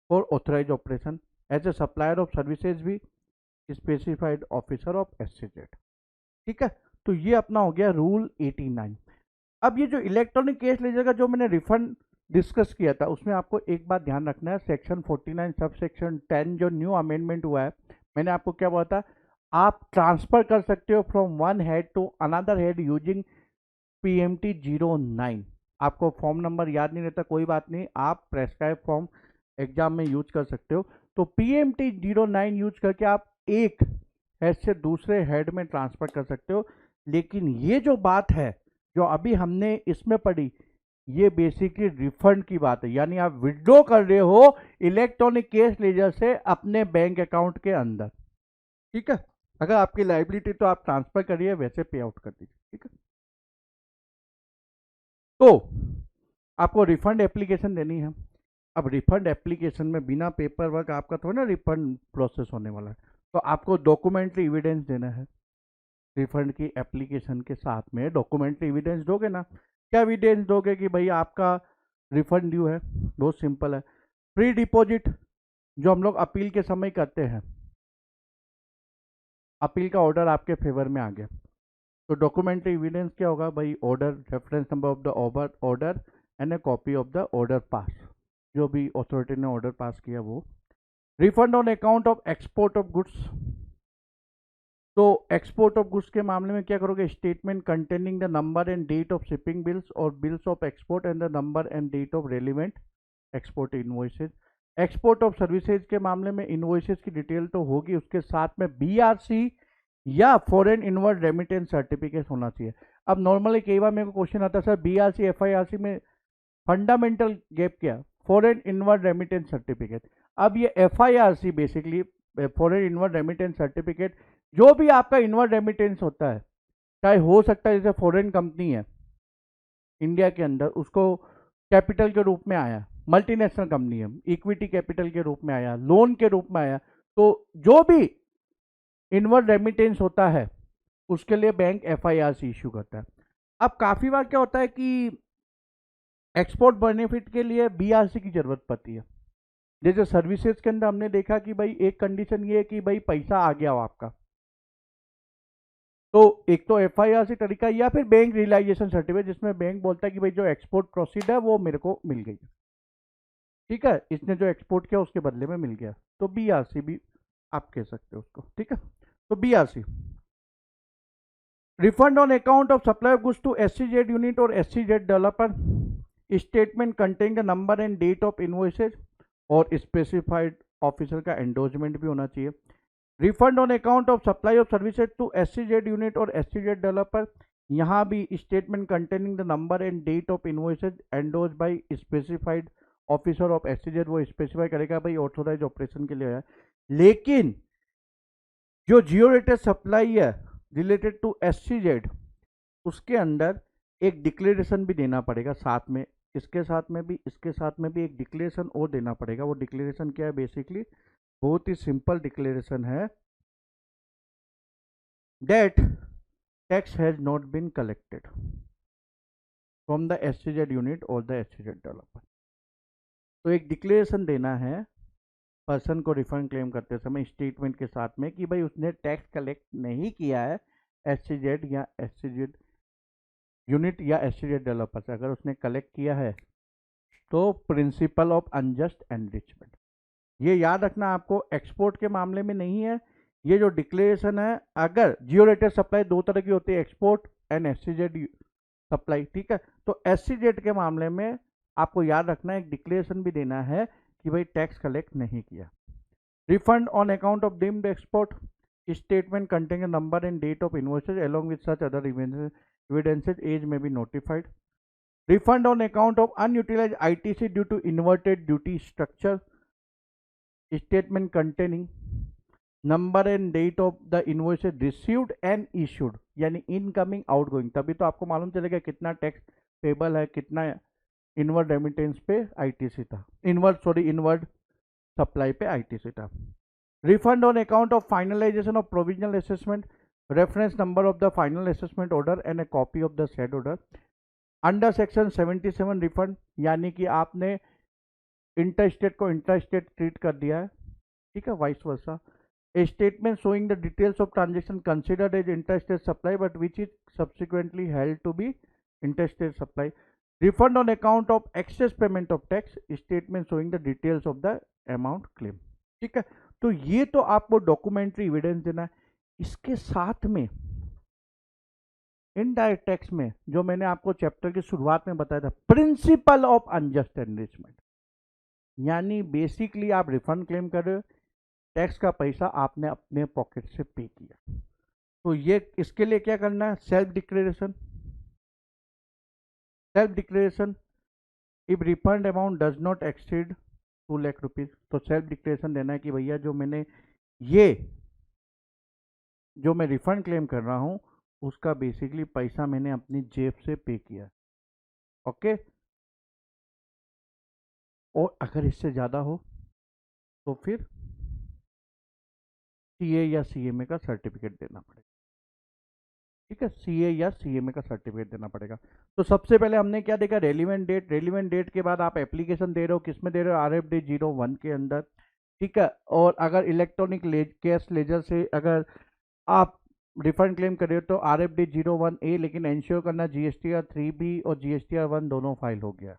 for authorise operation as a supplier of services भी specified officer of SCZ। ठीक है, तो ये अपना हो गया रूल 89। अब ये जो इलेक्ट्रॉनिक केस लेजर का जो मैंने रिफंड डिस्कस किया था उसमें आपको एक बात ध्यान रखना है, सेक्शन 49 सब सेक्शन 10 जो न्यू अमेंडमेंट हुआ है, मैंने आपको क्या बोला था, आप ट्रांसफर कर सकते हो from one head to another head using PMT 09। आपको फॉर्म नंबर याद नहीं रहता, कोई बात नहीं, आप प्रेस्क्राइब फॉर्म एग्जाम में यूज कर सकते हो। तो PMT 09 यूज करके आप एक हेड से दूसरे हेड में ट्रांसफर कर सकते हो। लेकिन ये जो बात है जो अभी हमने इसमें पढ़ी, ये बेसिकली रिफंड की बात है, यानी आप विड्रॉ कर रहे हो इलेक्ट्रॉनिक केस लेजर से अपने बैंक अकाउंट के अंदर। ठीक है, अगर आपकी लाइबिलिटी तो आप ट्रांसफर करिए, वैसे पे आउट कर दीजिए। ठीक है, तो आपको रिफंड एप्लीकेशन देनी है। अब रिफंड एप्लीकेशन में बिना पेपर वर्क आपका थोड़ा ना रिफंड प्रोसेस होने वाला है, तो आपको डॉक्यूमेंट्री एविडेंस देना है। रिफंड की एप्लीकेशन के साथ में डॉक्यूमेंट्री एविडेंस दोगे ना, क्या एविडेंस दोगे कि भाई आपका रिफंड ड्यू है? बहुत सिंपल है, प्री डिपॉजिट जो हम लोग अपील के समय करते हैं, अपील का ऑर्डर आपके फेवर में आ गया, तो डॉक्यूमेंट्री एविडेंस क्या होगा भाई? Order, reference number of the order and a copy of the order pass, जो भी अथॉरिटी ने ऑर्डर पास किया वो। Refund on account of export of goods, तो एक्सपोर्ट ऑफ गुड्स के मामले में क्या करोगे? Statement containing the number and date of shipping bills और bills of export and the number and date of relevant export invoices. Export of services के मामले में इनवॉइसेज की डिटेल तो होगी, उसके साथ में BRC या फॉरेन इनवर्ड रेमिटेंस सर्टिफिकेट होना चाहिए। अब नॉर्मली कई बार मेरे को क्वेश्चन आता है सर BRC FIRC में फंडामेंटल गैप क्या? Foreign inward remittance certificate. अब ये FIRC basically foreign inward remittance certificate, जो भी आपका इनवर्ड रेमिटेंस होता है, चाहे हो सकता है जैसे फॉरेन कंपनी है इंडिया के अंदर, उसको कैपिटल के रूप में आया, मल्टीनेशनल कंपनी है, इक्विटी कैपिटल के रूप में आया, लोन के रूप में आया, तो जो भी इनवर्ड रेमिटेंस होता है उसके लिए बैंक FIRC इश्यू करता है। अब काफ़ी बार क्या होता है कि एक्सपोर्ट बेनिफिट के लिए BRC की जरूरत पड़ती है। जैसे सर्विसेज के अंदर हमने देखा कि भाई एक कंडीशन ये है कि भाई पैसा आ गया हो आपका, तो एक तो FIRC तरीका या फिर बैंक रियलाइजेशन सर्टिफिकेट, जिसमें बैंक बोलता है कि भाई जो एक्सपोर्ट प्रोसीड है वो मेरे को मिल गई। ठीक है, इसने जो एक्सपोर्ट किया उसके बदले में मिल गया, तो BRC भी आप कह सकते हो उसको। ठीक है, तो BRC refund on account of supply of goods to SCZ unit और SCZ developer, statement contain the number and date of invoices और स्पेसिफाइड ऑफिसर का एंडोर्समेंट भी होना चाहिए। Refund on account of supply of services to SCZ unit और SCZ developer, यहाँ भी statement containing the number and date of invoices endorse by specified officer of SCZ, वो specify करेगा भाई ऑथोराइज ऑपरेशन के लिए है। लेकिन जो जियो रेटेड सप्लाई है रिलेटेड टू SCZ, उसके अंदर एक डिक्लेरेशन भी देना पड़ेगा साथ में, इसके साथ में भी, इसके साथ में भी एक डिक्लेरेशन और देना पड़ेगा। वो डिक्लेरेशन क्या है? बेसिकली बहुत ही सिंपल डिक्लेरेशन है, that tax has not been collected from the SCZ unit or the SCZ developer। तो एक डिक्लेरेशन देना है पर्सन को रिफंड क्लेम करते समय स्टेटमेंट के साथ में कि भाई उसने टैक्स कलेक्ट नहीं किया है SCZ या SCZ यूनिट या SCZ डेवलपर से। अगर उसने कलेक्ट किया है तो प्रिंसिपल ऑफ अनजस्ट एनरिचमेंट। ये याद रखना आपको, एक्सपोर्ट के मामले में नहीं है। ये जो डिक्लेरेशन है, अगर जियो रेटेड सप्लाई दो तरह की होती है, एक्सपोर्ट एंड SCZ सप्लाई, ठीक है। तो SCZ के मामले में आपको याद रखना एक डिक्लेरेशन भी देना है कि भाई टैक्स कलेक्ट नहीं किया। Refund on account of deemed export statement containing number and date of invoices along with such other evidences age may be notified। Refund on account of unutilized ITC due to inverted duty structure statement containing number and date of the invoices received and issued, यानी incoming outgoing. तभी तो आपको मालूम चलेगा कितना tax payable है, कितना inward remittance पे ITC था, इनवर्ड सप्लाई पे ITC था। Refund on account of finalisation of provisional assessment, reference number of the final assessment order and a copy of the said order. Under section 77 refund, यानी कि आपने inter state को inter state treat कर दिया है, ठीक है, vice versa. A statement showing the details of transaction considered as inter state supply but which is subsequently held to be inter state supply. Refund on account of excess payment of tax, statement showing the details of the amount claim, ठीक है। तो ये तो आपको documentary evidence देना है। इसके साथ में इनडायरेक्ट टैक्स में जो मैंने आपको चैप्टर की शुरुआत में बताया था, प्रिंसिपल ऑफ अनजस्ट एनरिचमेंट, यानी बेसिकली आप रिफंड क्लेम कर रहे हो, टैक्स का पैसा आपने अपने पॉकेट से पे किया। तो ये इसके लिए क्या करना है? Self declaration. Self declaration, if refund amount does not exceed 2 lakh rupees, तो सेल्फ डिक्लेरेशन देना है कि भैया जो मैं रिफंड क्लेम कर रहा हूं उसका बेसिकली पैसा मैंने अपनी जेब से पे किया, ओके। और अगर इससे ज़्यादा हो तो फिर CA या CMA का सर्टिफिकेट देना पड़ेगा, ठीक है। CA या CMA का सर्टिफिकेट देना पड़ेगा। तो सबसे पहले हमने क्या देखा? Relevant date. रेलिवेंट डेट के बाद आप एप्लीकेशन दे रहे हो, किस में दे रहे हो? RFD 01 के अंदर, ठीक है। और अगर इलेक्ट्रॉनिक कैश लेजर से अगर आप रिफंड क्लेम कर रहे हो तो RFD 01A, लेकिन इंश्योर करना GSTR 3B और GSTR 1 दोनों फाइल हो गया।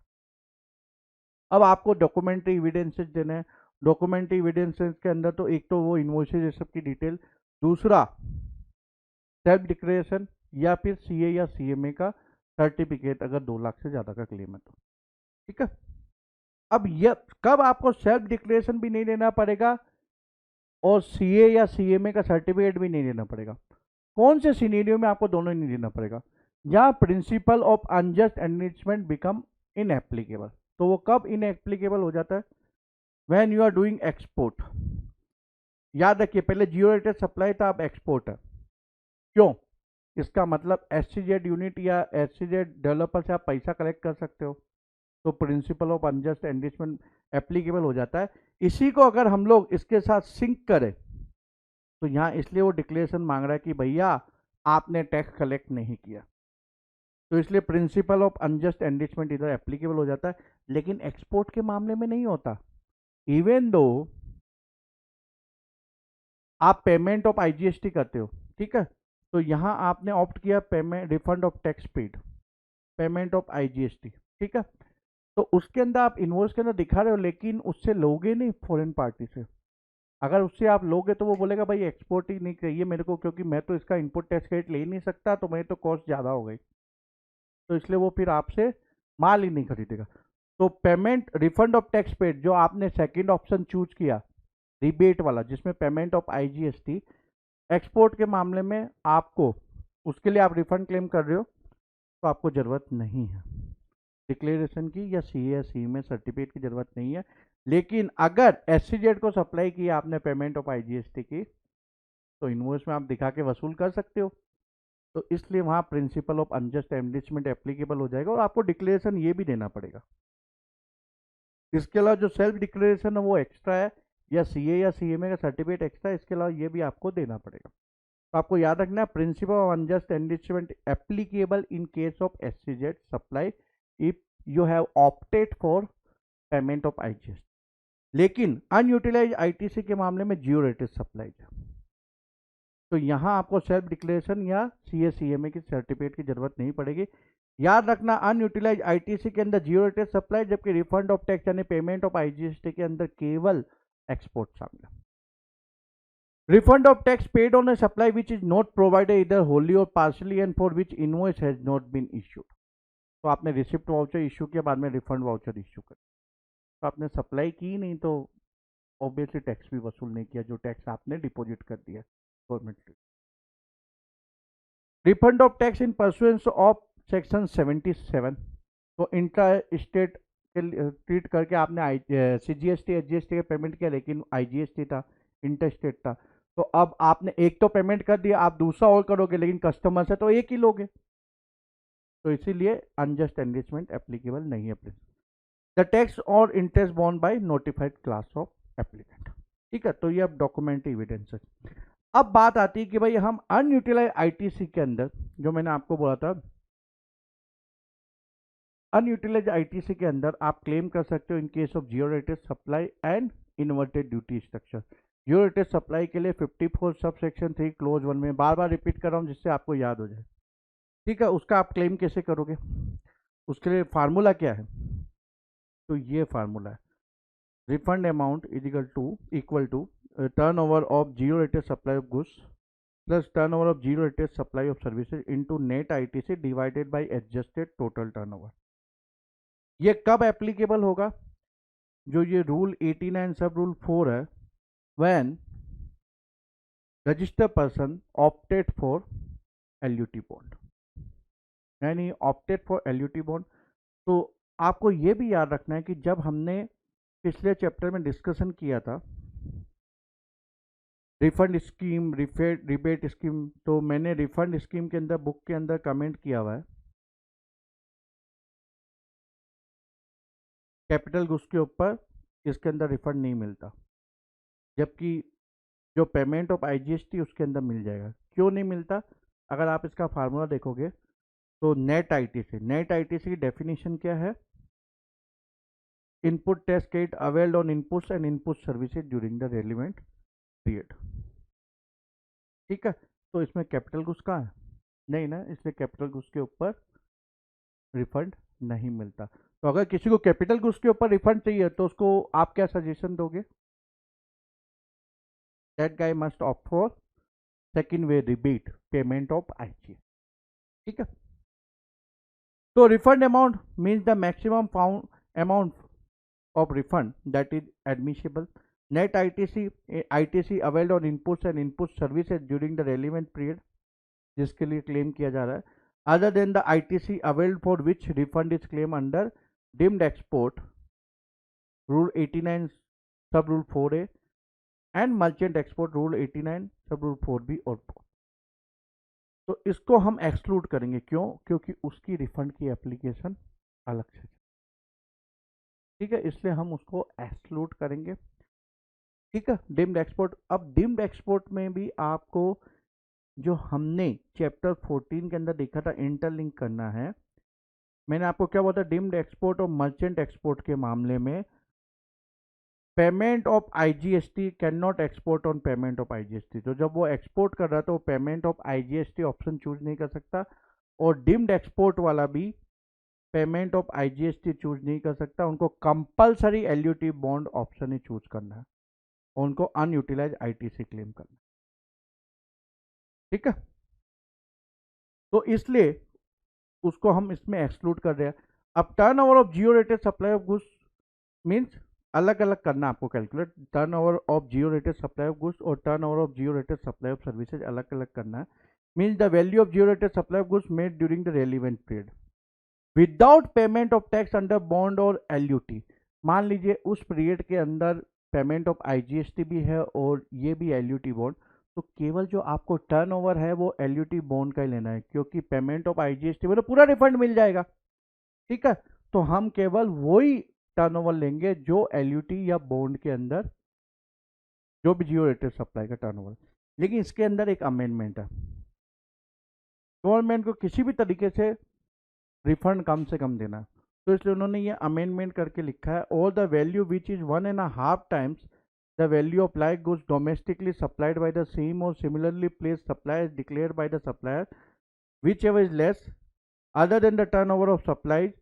अब आपको डॉक्यूमेंट्री एविडेंसेस देने हैं। डॉक्यूमेंट्री एविडेंसेस के अंदर तो एक तो वो इनवॉइसेज ये सब की डिटेल, दूसरा सेल्फ डिक्लेरेशन या फिर CA या CMA का सर्टिफिकेट अगर 2 लाख से ज़्यादा का क्लेम है तो, ठीक है। अब यह कब आपको सेल्फ डिक्लेरेशन भी नहीं देना पड़ेगा और CA या CMA का सर्टिफिकेट भी नहीं देना पड़ेगा? कौन से सिनेरियो में आपको दोनों नहीं देना पड़ेगा? जहां principle of unjust enrichment become inapplicable. तो वो कब इनएप्लीकेबल हो जाता है? When you are doing export. याद रखिए, पहले जियो रेटेड सप्लाई था, अब एक्सपोर्ट है। क्यों? इसका मतलब SCZ यूनिट या SCZ डेवलपर से आप पैसा कलेक्ट कर सकते हो, तो principal of unjust enrichment applicable हो जाता है। इसी को अगर हम लोग इसके साथ सिंक करें तो यहाँ इसलिए वो डिक्लेरेशन मांग रहा है कि भैया आपने टैक्स कलेक्ट नहीं किया, तो इसलिए प्रिंसिपल ऑफ अनजस्ट एनरिचमेंट इधर एप्लीकेबल हो जाता है। लेकिन एक्सपोर्ट के मामले में नहीं होता। इवन दो आप पेमेंट ऑफ IGST करते हो, ठीक है, तो यहाँ आपने ऑप्ट किया payment refund of tax paid, payment of IGST, ठीक है। तो उसके अंदर आप इनवॉइस के अंदर दिखा रहे हो, लेकिन उससे लोगे नहीं फॉरेन पार्टी से। अगर उससे आप लोगे तो वो बोलेगा भाई एक्सपोर्ट ही नहीं चाहिए मेरे को, क्योंकि मैं तो इसका इनपुट टैक्स क्रेडिट ले ही नहीं सकता, तो मेरी तो कॉस्ट ज़्यादा हो गई, तो इसलिए वो फिर आपसे माल ही नहीं खरीदेगा। तो payment refund of tax paid, जो आपने सेकंड ऑप्शन चूज किया रिबेट वाला, जिसमें पेमेंट ऑफ IGST, एक्सपोर्ट के मामले में आपको उसके लिए आप रिफंड क्लेम कर रहे हो तो आपको ज़रूरत नहीं है डिक्लेरेशन की या CA या CMA सर्टिफिकेट की ज़रूरत नहीं है। लेकिन अगर SCZ को सप्लाई किया आपने पेमेंट ऑफ IGST की, तो इनवॉइस में आप दिखा के वसूल कर सकते हो। तो इसलिए वहाँ principal of unjust enrichment applicable हो जाएगा और आपको डिक्लेरेशन ये भी देना पड़ेगा। इसके अलावा जो सेल्फ डिक्लेरेशन है वो एक्स्ट्रा है, या सीए या सीएमए का सर्टिफिकेट एक्स्ट्रा है, इसके अलावा ये भी आपको देना पड़ेगा। तो आपको याद रखना है principal of unjust enrichment applicable in case of SCZ supply if you have opted for payment of IGS. लेकिन अनयूटिलाइज आईटीसी के मामले में जीरो रेटेड सप्लाई है, तो यहाँ आपको सेल्फ डिक्लेरेशन या सीएसीएमए की सर्टिफिकेट की जरूरत नहीं पड़ेगी। याद रखना अनयूटिलाइज आईटीसी के अंदर जीरो रेटेड सप्लाई, जबकि रिफंड ऑफ टैक्स यानी पेमेंट ऑफ आईजीएसटी के अंदर केवल एक्सपोर्ट शामिल है। Refund of tax paid on a supply which is not provided either wholly और partially and for which invoice has not been issued. तो आपने रिसिप्ट वाउचर इश्यू किया, बाद में रिफंड वाउचर इश्यू कर, तो आपने सप्लाई की नहीं तो ऑब्वियसली टैक्स भी वसूल नहीं किया जो टैक्स आपने डिपॉजिट कर दिया government. Refund of tax in pursuance of section 77, तो इंटर स्टेट के ट्रीट करके आपने सीजीएसटी एचजीएसटी का पेमेंट किया, लेकिन आईजीएसटी था, इंटर स्टेट था, तो अब आपने एक तो पेमेंट कर दिया, आप दूसरा और करोगे, लेकिन कस्टमर से तो एक ही लोगे, तो इसीलिए अनजस्ट एनरिचमेंट एप्लीकेबल नहीं है। द टैक्स और interest borne by notified class of applicant. ठीक है, तो ये अब डॉक्यूमेंट एविडेंस है। अब बात आती है कि भाई हम अनयूटिलाइज आईटीसी के अंदर, जो मैंने आपको बोला था, अनयूटिलाइज आईटीसी के अंदर आप क्लेम कर सकते हो इन case of zero rated supply and inverted duty structure. Zero rated supply के लिए 54 सब सेक्शन 3 क्लोज 1 में, बार बार रिपीट कर रहा हूँ जिससे आपको याद हो जाए। ठीक है, उसका आप क्लेम कैसे करोगे, उसके लिए फार्मूला क्या है, तो ये फार्मूला है refund amount equal to turnover of zero rated supply of goods plus turnover of zero rated supply of services into net ITC divided by adjusted total turnover। ये कब एप्लीकेबल होगा, जो ये रूल 89 सब रूल 4 है, when registered person opted for LUT bond, यानी opted for LUT bond. तो आपको ये भी याद रखना है कि जब हमने पिछले चैप्टर में डिस्कशन किया था रिफंड स्कीम, रिबेट स्कीम, तो मैंने रिफंड स्कीम के अंदर बुक के अंदर कमेंट किया हुआ है कैपिटल गुड्स के ऊपर इसके अंदर रिफंड नहीं मिलता, जबकि जो पेमेंट ऑफ आईजीएसटी उसके अंदर मिल जाएगा। क्यों नहीं मिलता, अगर आप इसका फार्मूला देखोगे तो नेट आईटीसी की डेफिनेशन क्या है, input tax credit availed on inputs and input services during the relevant period. ठीक है, तो इसमें कैपिटल गुड्स कहाँ है, नहीं ना, इसलिए कैपिटल गुड्स के ऊपर रिफंड नहीं मिलता। तो अगर किसी को कैपिटल गुड्स के ऊपर रिफंड चाहिए तो उसको आप क्या सजेशन दोगे, that guy must opt for second way rebate payment of IG. ठीक है, तो refund amount means the maximum amount of refund that is admissible. Net ITC availed on inputs and input services during the relevant period, जिसके लिए claim किया जा रहा है, other than the ITC availed for which refund is claim under deemed export rule 89 सब rule 4A and merchant export rule 89 सब rule 4B और 4। तो इसको हम एक्सक्लूड करेंगे, क्यों, क्योंकि उसकी रिफंड की एप्लीकेशन अलग से। ठीक है, इसलिए हम उसको एक्सक्लूड करेंगे। ठीक है, डिम्ड एक्सपोर्ट। अब डिम्ड एक्सपोर्ट में भी आपको जो हमने चैप्टर 14 के अंदर देखा था इंटरलिंक करना है। मैंने आपको क्या बोला था, डिम्ड एक्सपोर्ट और मर्चेंट एक्सपोर्ट के मामले में payment of IGST can not export on payment of IGST. तो जब वो एक्सपोर्ट कर रहा था वो payment of IGST option choose नहीं कर सकता, और डिम्ड एक्सपोर्ट वाला भी पेमेंट ऑफ आईजीएसटी चूज नहीं कर सकता, उनको कंपलसरी एलयूटी बॉन्ड ऑप्शन ही चूज करना है, उनको अनयूटिलाइज आईटीसी क्लेम करना। ठीक है, तो इसलिए उसको हम इसमें एक्सक्लूड कर रहे हैं। अब turnover of zero rated supply of goods means अलग अलग करना आपको calculate, turnover of zero rated supply of goods और turnover of zero rated supply of services अलग अलग करना है। Means the value of zero rated supply of goods made during the relevant period without payment of tax under bond और LUT. मान लीजिए उस period के अंदर पेमेंट ऑफ आईजीएसटी भी है और ये भी एलयूटी बॉन्ड, तो केवल जो आपको टर्नओवर है वो एलयूटी बॉन्ड का ही लेना है, क्योंकि पेमेंट ऑफ आईजीएसटी में तो पूरा रिफंड मिल जाएगा। ठीक है, तो हम केवल वही टर्नओवर लेंगे जो एलयूटी या बॉन्ड के अंदर, जो भी जियो रेटेड सप्लाई का टर्नओवर। लेकिन इसके अंदर एक अमेंडमेंट है, गवर्नमेंट को किसी भी तरीके से रिफंड कम से कम देना है, तो इसलिए उन्होंने ये अमेंडमेंट करके लिखा है, all the value which is 1.5 times the value of like goods domestically supplied by the same or similarly placed supplier is declared by the supplier, whichever is less other than the turnover of supplies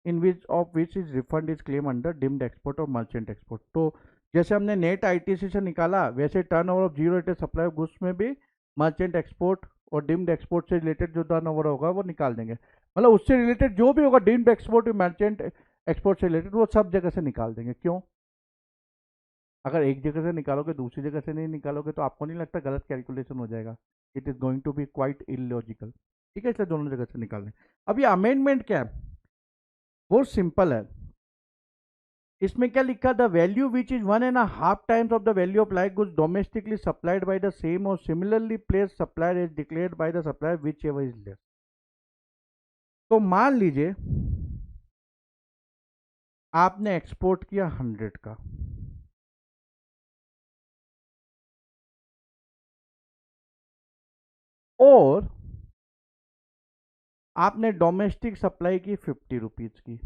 in which is refund is claimed under deemed export or merchant export। तो जैसे हमने net ITC से निकाला, वैसे turnover of zero rated supply of goods में भी merchant export और deemed export से रिलेटेड जो टर्नओवर होगा वो निकाल देंगे। मतलब उससे रिलेटेड जो भी होगा डीम्ड एक्सपोर्ट मर्चेंट एक्सपोर्ट से रिलेटेड, वो सब जगह से निकाल देंगे। क्यों? अगर एक जगह से निकालोगे दूसरी जगह से नहीं निकालोगे तो आपको नहीं लगता गलत कैलकुलेशन हो जाएगा? It is going to be quite illogical. ठीक है, इसलिए दोनों जगह से निकाल दें। अब ये अमेंडमेंट क्या है, बहुत सिंपल है। इसमें क्या लिखा, the value which is 1.5 times of the value of like goods domestically supplied by the same और similarly placed supplier is declared by the supplier whichever is less. तो मान लीजिए आपने एक्सपोर्ट किया 100 का, और आपने डोमेस्टिक सप्लाई की 50 रुपीज की।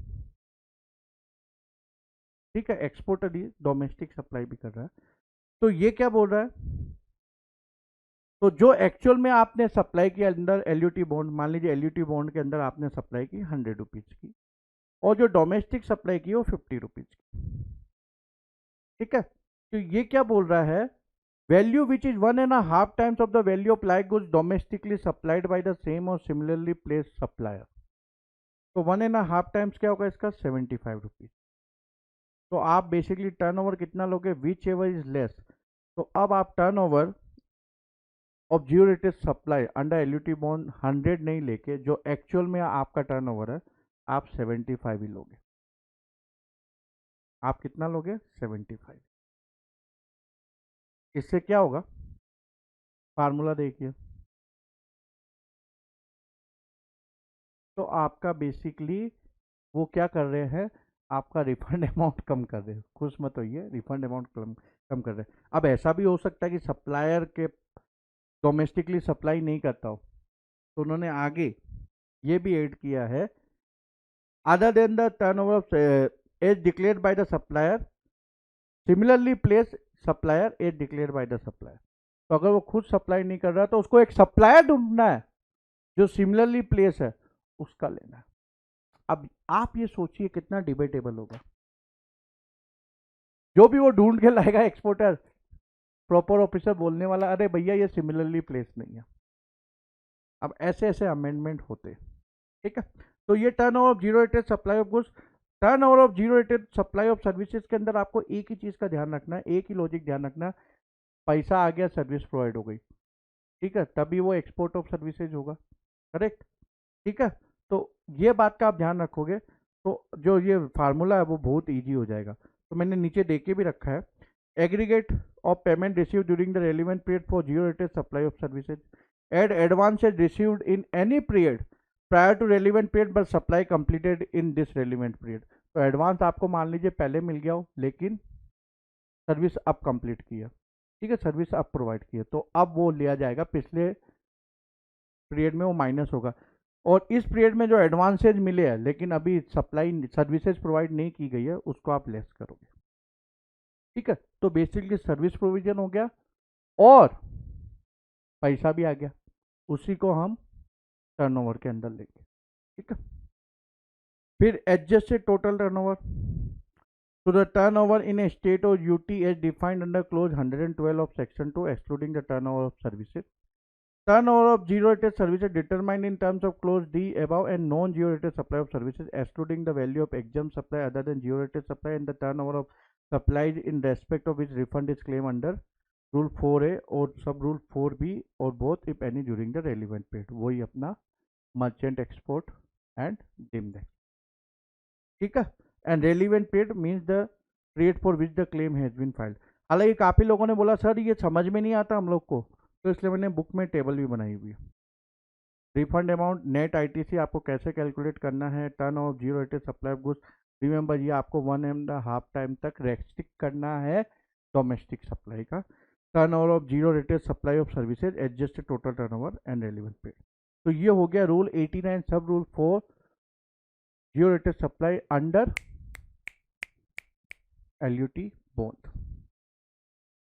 ठीक है, एक्सपोर्टर ही डोमेस्टिक सप्लाई भी कर रहा है। तो ये क्या बोल रहा है, तो जो एक्चुअल में आपने सप्लाई के अंदर एलयूटी बॉन्ड, मान लीजिए एलयूटी बॉन्ड के अंदर आपने सप्लाई की 100 रुपीज की, और जो डोमेस्टिक सप्लाई की वो 50 रुपीज की। ठीक है, तो ये क्या बोल रहा है, value which is 1.5 times of the value of like goods domestically supplied by the same और सिमिलरली प्लेस्ड सप्लायर। तो 1.5 टाइम्स क्या होगा इसका, 75 रुपीज। तो आप बेसिकली टर्नओवर कितना लोगे, विच एवर इज लेस। तो अब आप turnover of zero rated supply under LUT bond 100 नहीं लेके, जो एक्चुअल में आपका टर्नओवर है, आप 75 ही लोगे। आप कितना लोगे, 75। इससे क्या होगा, फार्मूला देखिए। तो आपका बेसिकली वो क्या कर रहे हैं, आपका रिफंड अमाउंट कम कर रहे हैं। खुश मत होइए, रिफंड अमाउंट कम कर रहे हैं। अब ऐसा भी हो सकता है कि सप्लायर के डोमेस्टिकली सप्लाई नहीं करता हो, तो उन्होंने आगे ये भी ऐड किया है, other than the turnover of as declared by the supplier, similarly place supplier as declared by the supplier. तो अगर वो खुद सप्लाई नहीं कर रहा तो उसको एक सप्लायर ढूंढना है जो सिमिलरली प्लेस है, उसका लेना है। अब आप ये सोचिए कितना डिबेटेबल होगा। जो भी वो ढूंढ के लाएगा एक्सपोर्टर, प्रॉपर ऑफिसर बोलने वाला, अरे भैया ये सिमिलरली प्लेस नहीं है। अब ऐसे ऐसे अमेंडमेंट होते हैं। ठीक है, तो ये turn over of zero rated supply of goods, turn over of zero rated supply of services के अंदर आपको एक ही चीज का ध्यान रखना है, एक ही लॉजिक ध्यान रखना है, पैसा आ गया, सर्विस प्रोवाइड हो गई। ठीक है, तभी वो एक्सपोर्ट ऑफ सर्विसेज होगा। करेक्ट। ठीक है, तो ये बात का आप ध्यान रखोगे तो जो ये फार्मूला है वो बहुत ईजी हो जाएगा। तो मैंने नीचे दे के भी रखा है, aggregate of payment receive during the relevant period for zero rated supply of services, ad advances received in any period prior to relevant period but supply completed in this relevant period. तो advance आपको मान लीजिए पहले मिल गया हो, लेकिन service अब complete किया। ठीक है, सर्विस अब प्रोवाइड किया, तो अब वो लिया जाएगा, पिछले पीरियड में वो माइनस होगा। और इस पीरियड में जो एडवांसेज मिले हैं लेकिन अभी सप्लाई सर्विसेज प्रोवाइड नहीं की गई है, उसको आप लेस करोगे। ठीक है, तो बेसिकली सर्विस प्रोविजन हो गया और पैसा भी आ गया, उसी को हम टर्नओवर के अंदर लेंगे। ठीक है, फिर एडजस्टेड टोटल टर्नओवर, तो the turnover in a state और UT as defined under clause 112 of section 2 excluding the turnover of services. Turnover of zero-rated services determined in terms of clause D above and non-zero-rated supply of services excluding the value of exempt supply other than zero-rated supply and the turnover of supplies in respect of which refund is claimed under Rule 4A or Sub Rule 4B or both if any during the relevant period। वही अपना merchant export and deemed export। ठीक है, and relevant period means the period for which the claim has been filed। हालांकि काफी लोगों ने बोला sir ये समझ में नहीं आता हम लोग को, तो इसलिए मैंने बुक में टेबल भी बनाई हुई है। रिफंड अमाउंट नेट आईटीसी आपको कैसे कैलकुलेट करना है, turn off zero rated supply of goods, remember ये आपको 1.5 टाइम तक रेस्ट्रिक्ट करना है डोमेस्टिक सप्लाई का। Turn over of zero rated supply of services adjust total turn over and relevant पे। तो ये हो गया रूल 89 सब rule 4 zero rated supply under LUT bond.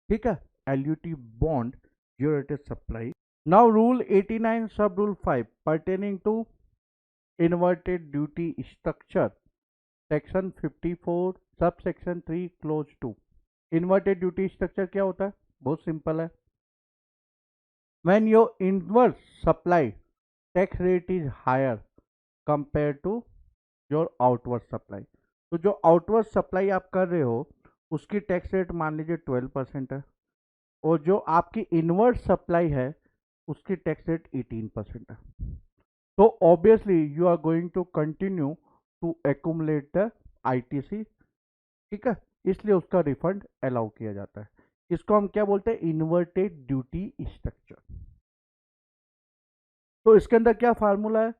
ठीक है, LUT bond zero rated supply. Now rule 89 सब rule 5 pertaining to inverted duty structure section 54 subsection 3 clause 2। Inverted duty structure क्या होता है? बहुत सिंपल है। When your inverse supply tax rate is higher compare to your outward supply. तो जो outward supply आप कर रहे हो उसकी टैक्स रेट मान लीजिए 12% है, और जो आपकी इनवर्स सप्लाई है उसकी टैक्स रेट 18% है। तो obviously you are going to continue to accumulate the ITC. ठीक है, इसलिए उसका रिफंड अलाउ किया जाता है। इसको हम क्या बोलते हैं? Inverted duty structure. तो इसके अंदर क्या फार्मूला है?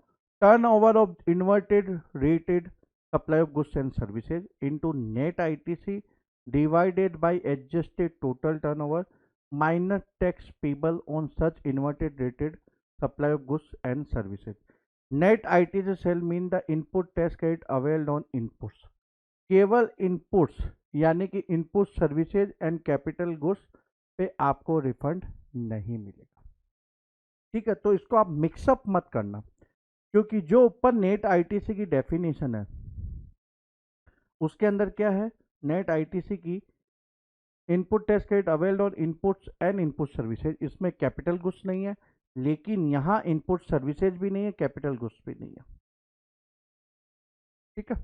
Turnover of inverted rated supply of goods and services into net ITC divided by adjusted total turnover minus tax payable on such inverted rated supply of goods and services. Net ITC shall mean the input tax credit availed on inputs. केवल inputs यानी कि input services and capital goods पे आपको refund नहीं मिलेगा। ठीक है, तो इसको आप मिक्सअप मत करना, क्योंकि जो ऊपर नेट आईटीसी की डेफिनेशन है उसके अंदर क्या है? नेट आईटीसी की input tax credit availed on inputs and input services, इसमें कैपिटल गुड्स नहीं है, लेकिन यहां इनपुट सर्विसेज भी नहीं है, कैपिटल गुड्स भी नहीं है। ठीक है,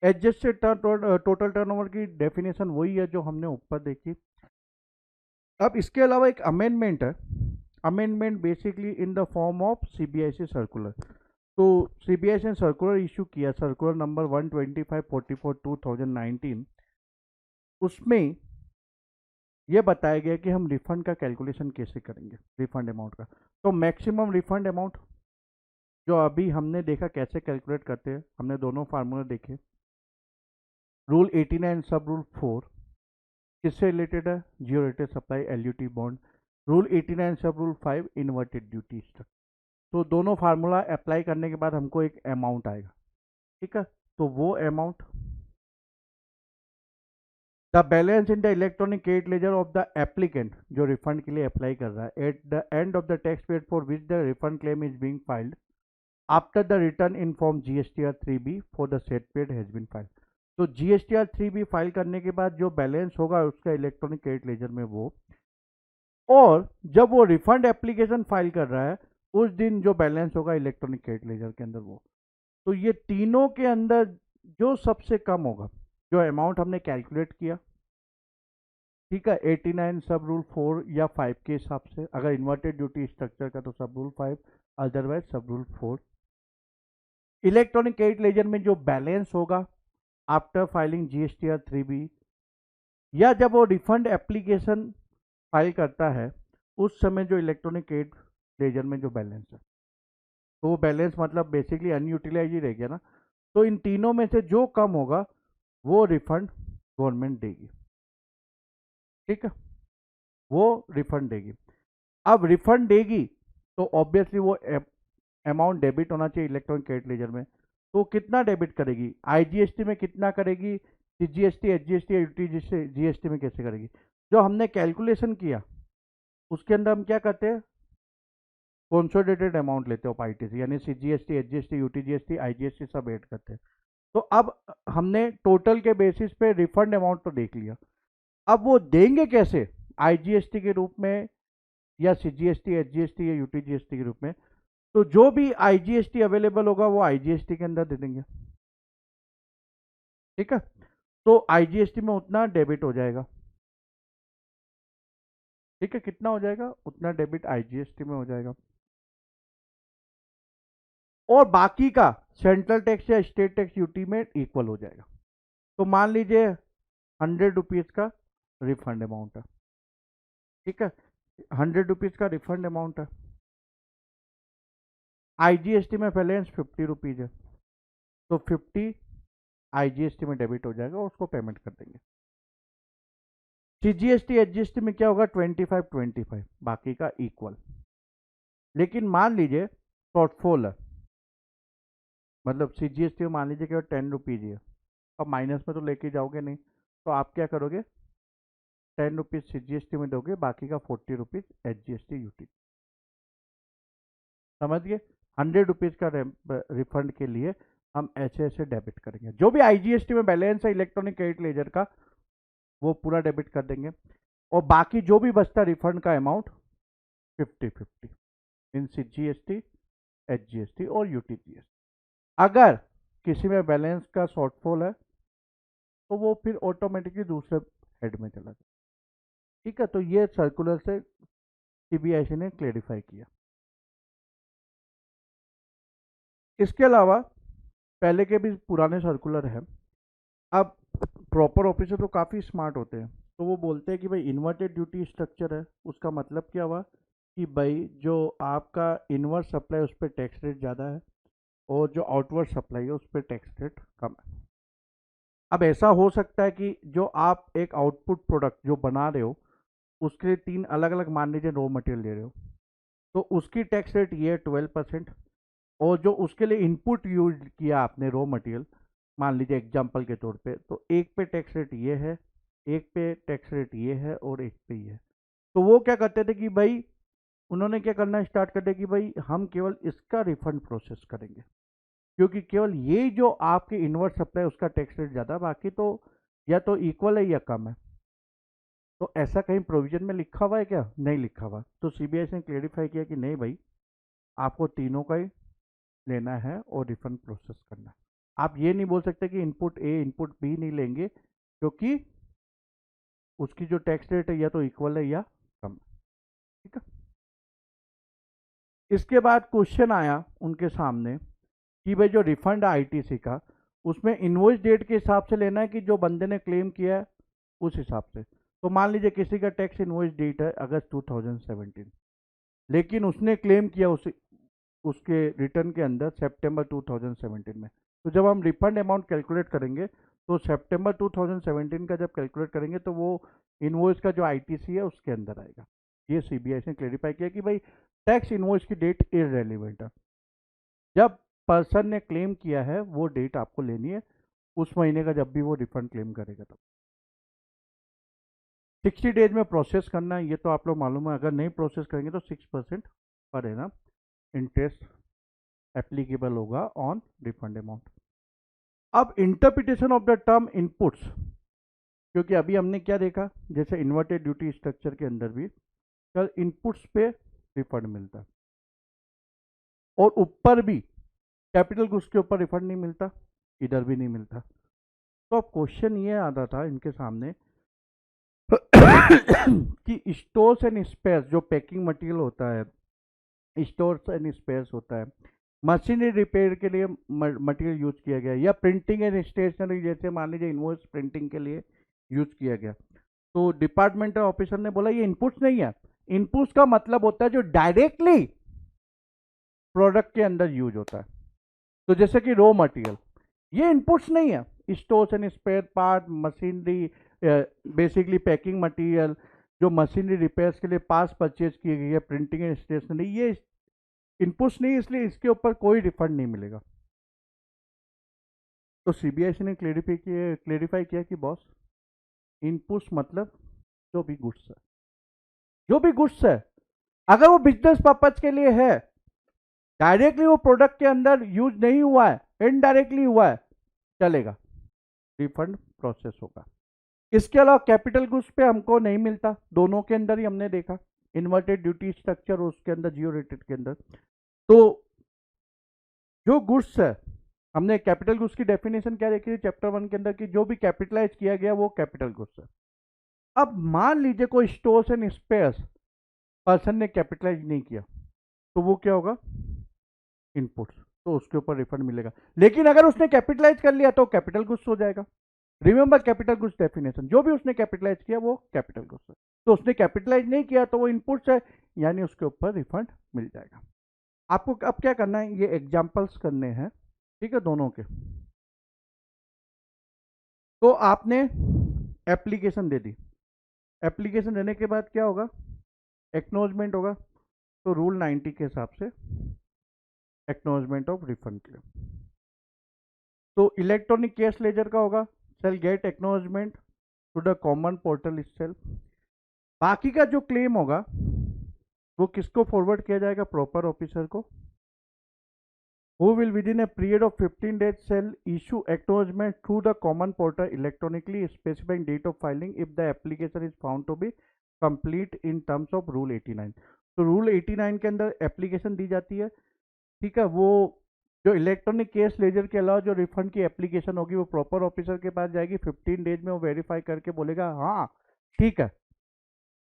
एडजस्टेड टोटल टर्नओवर की डेफिनेशन वही है जो हमने ऊपर देखी। अब इसके अलावा एक अमेंडमेंट है। Amendment basically in the form of CBIC circular. तो सीबीआईसी ने सर्कुलर इशू किया, सर्कुलर नंबर 125/44/2019। उसमें यह बताया गया कि हम रिफंड का कैलकुलेशन कैसे करेंगे, रिफंड अमाउंट का। तो मैक्सिमम रिफंड अमाउंट जो अभी हमने देखा कैसे कैलकुलेट करते हैं, हमने दोनों फार्मूला देखे। रूल 89 सब रूल 4 किससे रिलेटेड है? Zero rated supply LUT bond. Rule 89 सब रूल 5 इन्वर्टेड ड्यूटी स्ट्रक्चर। तो दोनों फार्मूला अप्लाई करने के बाद हमको एक अमाउंट आएगा। ठीक है, तो वो amount the balance in the electronic credit ledger of the applicant जो रिफंड के लिए अप्लाई कर रहा है at the end of the tax period for which the refund claim is being filed after the return in form GSTR 3B for the set period has been filed. तो GSTR 3B file करने के बाद जो balance होगा उसका electronic credit laser में वो, और जब वो रिफंड एप्लीकेशन फाइल कर रहा है उस दिन जो बैलेंस होगा इलेक्ट्रॉनिक क्रेडिट लेजर के अंदर वो। तो ये तीनों के अंदर जो सबसे कम होगा, जो अमाउंट हमने कैलकुलेट किया, ठीक है, 89 सब रूल 4 या 5 के हिसाब से, अगर इन्वर्टेड ड्यूटी स्ट्रक्चर का तो सब रूल 5, अदरवाइज सब रूल 4। इलेक्ट्रॉनिक क्रेडिट लेजर में जो बैलेंस होगा आफ्टर फाइलिंग जीएसटीआर 3B या जब वो रिफंड एप्लीकेशन फाइल करता है उस समय जो इलेक्ट्रॉनिक क्रेडिट लेजर में जो बैलेंस है, तो वो बैलेंस मतलब बेसिकली अनयूटिलाइज ही रह गया ना। तो इन तीनों में से जो कम होगा वो रिफंड गवर्नमेंट देगी। ठीक है, वो रिफंड देगी। अब रिफंड देगी तो ऑब्वियसली वो अमाउंट डेबिट होना चाहिए इलेक्ट्रॉनिक क्रेडिट लेजर में। तो कितना डेबिट करेगी? आईजीएसटी में कितना करेगी? सीजीएसटी, एचजीएसटी या यूटीजीएसटी जीएसटी में कैसे करेगी? जो हमने कैलकुलेशन किया उसके अंदर हम क्या करते हैं? कंसोलिडेटेड अमाउंट लेते हो आईटीसी, यानी सीजीएसटी, एचजीएसटी, यूटीजीएसटी, आईजीएसटी सब ऐड करते हैं। तो अब हमने टोटल के बेसिस पे रिफंड अमाउंट तो देख लिया, अब वो देंगे कैसे? आईजीएसटी के रूप में या सीजीएसटी, एचजीएसटी या यूटीजीएसटी के रूप में। तो जो भी आईजीएसटी अवेलेबल होगा वो आईजीएसटी के अंदर दे देंगे। ठीक है, तो आईजीएसटी में उतना डेबिट हो जाएगा। ठीक है, कितना हो जाएगा? उतना डेबिट आईजीएसटी में हो जाएगा, और बाकी का सेंट्रल टैक्स या स्टेट टैक्स यूटी में इक्वल हो जाएगा। तो मान लीजिए 100 रुपीज़ का रिफंड अमाउंट है। ठीक है, 100 रुपीज़ का रिफंड अमाउंट है। आईजीएसटी में बैलेंस 50 रुपीज़ है, तो 50 आईजीएसटी में डेबिट हो जाएगा और उसको पेमेंट कर देंगे। सीजीएसटी एचजीएसटी में क्या होगा 25 बाकी का इक्वल। लेकिन मान लीजिए शॉर्टफॉल है, मतलब सीजीएसटी में मान लीजिए केवल 10 रुपीज़ ही है, अब माइनस में तो लेके जाओगे नहीं, तो आप क्या करोगे 10 रुपीज़ सीजीएसटी में दोगे, बाकी का 40 रुपीज़ एचजीएसटी यूटी। समझ गए। 100 रुपीज़ का रिफंड के लिए हम ऐसे ऐसे डेबिट करेंगे। जो भी आईजीएसटी में बैलेंस है इलेक्ट्रॉनिक क्रेडिट लेजर का वो पूरा डेबिट कर देंगे, और बाकी जो भी बचता रिफंड का अमाउंट 50-50 इन सीजीएसटी एचजीएसटी और यूटीजीएसटी। अगर किसी में बैलेंस का शॉर्टफॉल है तो वो फिर ऑटोमेटिकली दूसरे हेड में चला जाए। ठीक है, तो ये सर्कुलर से सीबीआईसी ने क्लेरिफाई किया। इसके अलावा पहले के भी पुराने सर्कुलर हैं। अब प्रॉपर ऑफिसर तो काफ़ी स्मार्ट होते हैं, तो वो बोलते हैं कि भाई इन्वर्टेड ड्यूटी स्ट्रक्चर है, उसका मतलब क्या हुआ कि भाई जो आपका इनवर्ट सप्लाई उस पर टैक्स रेट ज़्यादा है और जो आउटवर्ड सप्लाई है उस पर टैक्स रेट कम है। अब ऐसा हो सकता है कि जो आप एक आउटपुट प्रोडक्ट जो बना रहे हो उसके लिए 3 अलग अलग मान लीजिए रॉ मटेरियल ले रहे हो, तो उसकी टैक्स रेट ये है 12%, और जो उसके लिए इनपुट यूज किया आपने रॉ मटेरियल, मान लीजिए एग्जांपल के तौर पे, तो एक पे टैक्स रेट ये है, एक पे टैक्स रेट ये है और एक पे ये है। तो वो क्या करते थे कि भाई उन्होंने क्या करना स्टार्ट कर दिया कि भाई हम केवल इसका रिफंड प्रोसेस करेंगे, क्योंकि केवल ये जो आपके इनवर्ट सप्लाई उसका टैक्स रेट ज़्यादा, बाकी तो या तो इक्वल है या कम है। तो ऐसा कहीं प्रोविजन में लिखा हुआ है क्या? नहीं लिखा हुआ। तो सीबीआईसी ने क्लेरिफाई किया कि नहीं भाई, आपको तीनों का ही लेना है और रिफंड प्रोसेस करना है। आप ये नहीं बोल सकते कि इनपुट ए इनपुट बी नहीं लेंगे, क्योंकि उसकी जो टैक्स रेट है या तो इक्वल है या कम है। ठीक है। इसके बाद क्वेश्चन आया उनके सामने कि भाई जो रिफंड है आईटीसी का, उसमें इनवॉइस डेट के हिसाब से लेना है कि जो बंदे ने क्लेम किया है उस हिसाब से। तो मान लीजिए किसी का टैक्स इनवॉइस डेट है अगस्त 2017, लेकिन उसने क्लेम किया उसके रिटर्न के अंदर सितंबर 2017 में, तो जब हम रिफंड अमाउंट कैलकुलेट करेंगे तो सितंबर 2017 का जब कैलकुलेट करेंगे तो वो इनवॉइस का जो आईटीसी है उसके अंदर आएगा। ये सीबीआईसी ने क्लेरिफाई किया कि भाई टैक्स इनवॉइस की डेट इररेलेवेंट है, जब पर्सन ने क्लेम किया है वो डेट आपको लेनी है उस महीने का, जब भी वो रिफंड क्लेम करेगा तब 60 डेज में प्रोसेस करना है, ये तो आप लोग मालूम है। अगर नहीं प्रोसेस करेंगे तो 6% पर एनम इंटरेस्ट एप्लीकेबल होगा ऑन रिफंड अमाउंट। अब interpretation of the term inputs, क्योंकि अभी हमने क्या देखा, जैसे इन्वर्टेड ड्यूटी स्ट्रक्चर के अंदर भी कल इनपुट्स पे रिफंड मिलता है और ऊपर भी कैपिटल गुड्स के ऊपर रिफंड नहीं मिलता, इधर भी नहीं मिलता। तो अब क्वेश्चन ये आता था इनके सामने कि स्टोर्स एंड स्पेयर्स, जो पैकिंग मटेरियल होता है, स्टोर्स एंड स्पेयर्स होता है, मशीनरी रिपेयर के लिए मटेरियल यूज किया गया, या प्रिंटिंग एंड स्टेशनरी, जैसे मान लीजिए इनवॉइस प्रिंटिंग के लिए यूज किया गया, तो डिपार्टमेंटल ऑफिसर ने बोला ये इनपुट्स नहीं है। इनपुट्स का मतलब होता है जो डायरेक्टली प्रोडक्ट के अंदर यूज होता है, तो जैसे कि रॉ मटेरियल, ये इनपुट्स नहीं है। Stores and spare part, machinery, basically packing material, जो मशीनरी रिपेयर्स के लिए पास परचेज की गई है, प्रिंटिंग एंड स्टेशनरी, ये इनपुट्स नहीं, इसलिए इसके ऊपर कोई रिफंड नहीं मिलेगा। तो सीबीआईसी ने क्लेरिफाई किया कि बॉस, इनपुट्स मतलब जो भी गुड्स है, जो भी गुड्स है, अगर वो बिजनेस पर्पज के लिए है, डायरेक्टली वो प्रोडक्ट के अंदर यूज नहीं हुआ है, इनडायरेक्टली हुआ है, चलेगा, रिफंड प्रोसेस होगा। इसके अलावा कैपिटल गुड्स पे हमको नहीं मिलता, दोनों के अंदर ही हमने देखा, इन्वर्टेड ड्यूटी स्ट्रक्चर उसके अंदर, जियो रेटेड के अंदर। तो जो गुड्स है, हमने कैपिटल गुड्स की डेफिनेशन क्या देखी थी चैप्टर 1 के अंदर, कि जो भी कैपिटलाइज किया गया वो कैपिटल गुड्स है। अब मान लीजिए कोई स्टोर्स एंड स्पेयर्स पर्सन ने कैपिटलाइज नहीं किया, तो वो क्या होगा, इनपुट्स, तो उसके ऊपर रिफंड मिलेगा। लेकिन अगर उसने कैपिटलाइज कर लिया तो कैपिटल गुड्स हो जाएगा। रिमेंबर कैपिटल गुड्स डेफिनेशन, जो भी उसने कैपिटलाइज किया वो कैपिटल गुड्स है। तो उसने कैपिटलाइज नहीं किया तो वो इनपुट्स है, यानी उसके ऊपर रिफंड मिल जाएगा। आपको अब क्या करना है, ये एग्जाम्पल्स करने हैं, ठीक है, दोनों के। तो आपने एप्लीकेशन दे दी, एप्लीकेशन देने के बाद क्या होगा, एक्नॉलेजमेंट होगा। तो रूल 90 के हिसाब से एक्नॉलेजमेंट ऑफ रिफंड क्लेम। तो इलेक्ट्रॉनिक केस लेजर का होगा, shall get acknowledgement to the common portal itself. बाकी का जो क्लेम होगा वो किसको फॉरवर्ड किया जाएगा, प्रॉपर ऑफिसर को, who will within a period of 15 days shall issue acknowledgement through the common portal electronically specifying date of filing if the application is found to be complete in terms of rule 89। तो rule 89 के अंदर application दी जाती है, ठीक है। वो जो electronic cash laser के अलावा जो रिफंड की एप्लीकेशन होगी वो प्रॉपर ऑफिसर के पास जाएगी, 15 डेज में वो वेरीफाई करके बोलेगा हाँ ठीक है।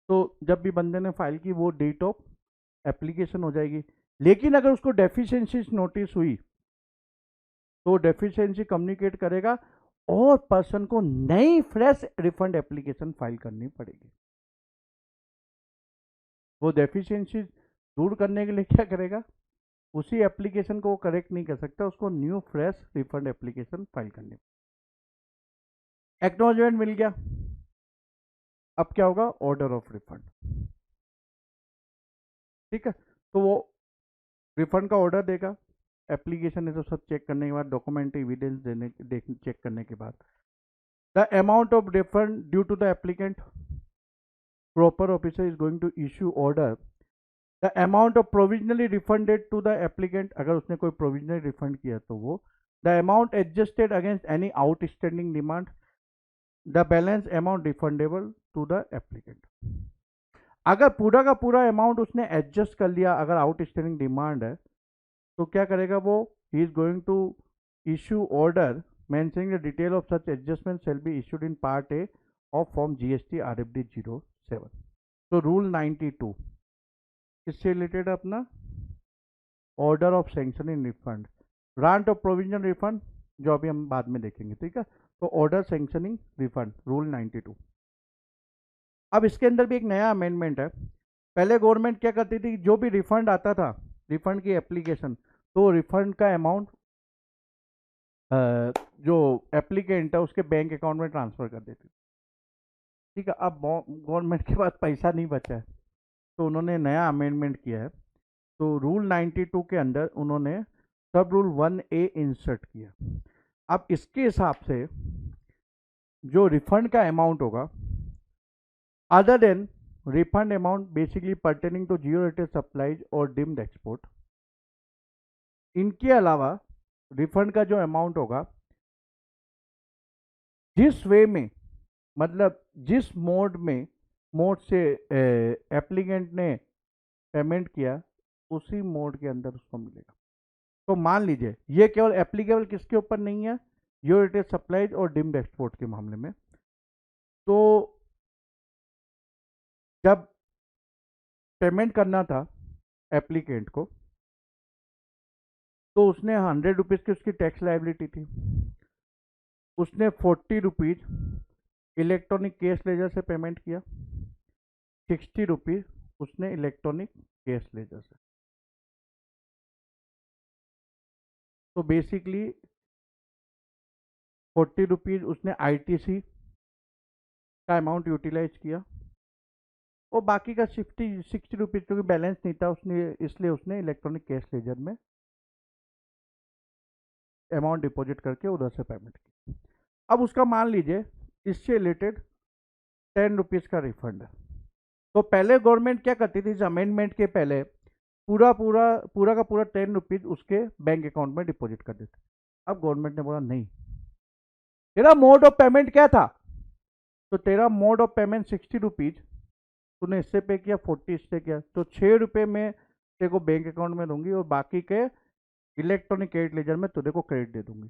तो जब भी बंदे ने फाइल की वो डेट ऑफ एप्लीकेशन हो जाएगी। लेकिन अगर उसको डेफिशिएंसी नोटिस हुई तो डेफिशिएंसी कम्युनिकेट करेगा और पर्सन को नई फ्रेश रिफंड एप्लीकेशन फाइल करनी पड़ेगी। वो डेफिशिएंसी दूर करने के लिए क्या करेगा, उसी एप्लीकेशन को वो करेक्ट नहीं कर सकता, उसको new fresh refund application file करनी। एक्नॉलेजमेंट मिल गया, अब क्या होगा, ऑर्डर ऑफ रिफंड, ठीक है। तो वो रिफंड का ऑर्डर देगा, एप्लीकेशन है तो सब चेक करने के बाद, डॉक्यूमेंट एविडेंस चेक करने के बाद, the amount of refund due to the applicant, proper officer is going to issue order. The amount of provisionally refunded to the applicant, अगर उसने कोई प्रोविजनली रिफंड किया तो वो, the amount adjusted against any outstanding demand, the balance amount refundable to the applicant. अगर पूरा का पूरा अमाउंट उसने एडजस्ट कर लिया, अगर आउटस्टैंडिंग डिमांड है तो क्या करेगा वो, he is going to issue order mentioning the detail of such adjustment shall be issued in part A of form GST RFD 07। तो रूल 92 इससे रिलेटेड अपना order of sanction in refund, grant of provisional refund जो अभी हम बाद में देखेंगे, ठीक है। तो ऑर्डर सैंक्शनिंग रिफंड रूल 92। अब इसके अंदर भी एक नया अमेंडमेंट है। पहले गवर्नमेंट क्या करती थी, जो भी रिफंड आता था, रिफंड की एप्लीकेशन, तो रिफंड का अमाउंट जो एप्लीकेंट है उसके बैंक अकाउंट में ट्रांसफर कर देती, ठीक है। अब गवर्नमेंट के पास पैसा नहीं बचा है तो उन्होंने नया अमेंडमेंट किया है। तो रूल 92 के अंदर उन्होंने सब रूल 1A इंसर्ट किया। अब इसके हिसाब से जो रिफंड का अमाउंट होगा, other than refund amount basically pertaining to zero rated supplies और डिम्ड एक्सपोर्ट, इनके अलावा रिफंड का जो अमाउंट होगा, जिस वे में, मतलब जिस मोड से एप्लीकेंट ने पेमेंट किया उसी मोड के अंदर उसको मिलेगा। तो मान लीजिए ये केवल एप्लीकेबल किसके ऊपर नहीं है, जीरो रेटेड सप्लाईज और डिम्ड एक्सपोर्ट के मामले में। तो जब पेमेंट करना था एप्लीकेंट को तो उसने 100 रुपीज़ की उसकी टैक्स लायबिलिटी थी, उसने 40 रुपीज़ इलेक्ट्रॉनिक केस लेजर से पेमेंट किया, 60 रुपीज़ उसने इलेक्ट्रॉनिक केस लेजर से। तो बेसिकली 40 रुपीज़ उसने आईटीसी का अमाउंट यूटिलाइज किया और बाकी का 60 रुपीज़ क्योंकि बैलेंस नहीं था उसने, इसलिए उसने इलेक्ट्रॉनिक कैश लेजर में अमाउंट डिपॉजिट करके उधर से पेमेंट की। अब उसका मान लीजिए इससे रिलेटेड 10 रुपीज़ का रिफंड है। तो पहले गवर्नमेंट क्या करती थी, इस अमेंडमेंट के पहले पूरा का पूरा 10 रुपीज़ उसके बैंक अकाउंट में डिपॉजिट कर देते। अब गवर्नमेंट ने बोला नहीं, तेरा मोड ऑफ पेमेंट क्या था, तो तेरा मोड ऑफ पेमेंट 60 रुपीज़ तूने इससे पे किया, 40 इससे किया, तो 6 रुपये में तेरे को बैंक अकाउंट में दूंगी और बाकी के इलेक्ट्रॉनिक क्रेडिट लेजर में तुझे को क्रेडिट दे दूंगी।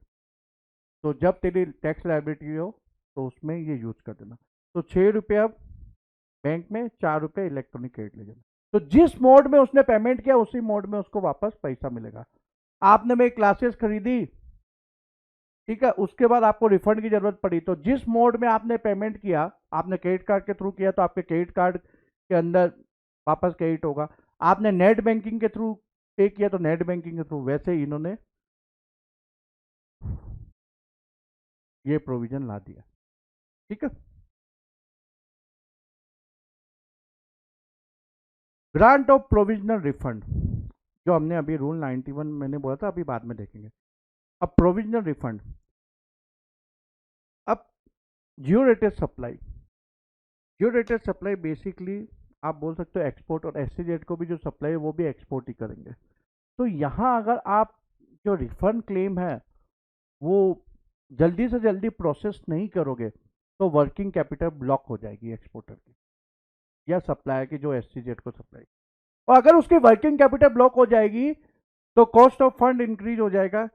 तो जब तेरी टैक्स लायबिलिटी हो तो उसमें ये यूज कर देना। तो 6 रुपये अब बैंक में, 4 रुपये इलेक्ट्रॉनिक क्रेडिट लेजर में। तो जिस मोड में उसने पेमेंट किया उसी मोड में उसको वापस पैसा मिलेगा। आपने मेरी क्लासेस खरीदी, ठीक है, उसके बाद आपको रिफंड की जरूरत पड़ी तो जिस मोड में आपने पेमेंट किया, आपने क्रेडिट कार्ड के थ्रू किया तो आपके क्रेडिट कार्ड के अंदर वापस क्रेडिट होगा। आपने नेट बैंकिंग के थ्रू पे किया तो नेट बैंकिंग के थ्रू, वैसे ही इन्होंने ये प्रोविजन ला दिया। ठीक है, ग्रांट ऑफ प्रोविजनल रिफंड, जो हमने अभी रूल 91 मैंने बोला था, अभी बाद में देखेंगे। अब प्रोविजनल रिफंड, अब जियो रेटेड सप्लाई, जियो रेटेड सप्लाई बेसिकली आप बोल सकते हो एक्सपोर्ट, और एससीजेड को भी जो सप्लाई है वो भी एक्सपोर्ट ही करेंगे। तो यहाँ अगर आप जो रिफंड क्लेम है वो जल्दी से जल्दी प्रोसेस नहीं करोगे तो वर्किंग कैपिटल ब्लॉक हो जाएगी एक्सपोर्टर की या सप्लायर की जो एससीजेड को सप्लाई, और अगर उसकी वर्किंग कैपिटल ब्लॉक हो जाएगी तो कॉस्ट ऑफ फंड इंक्रीज हो जाएगा।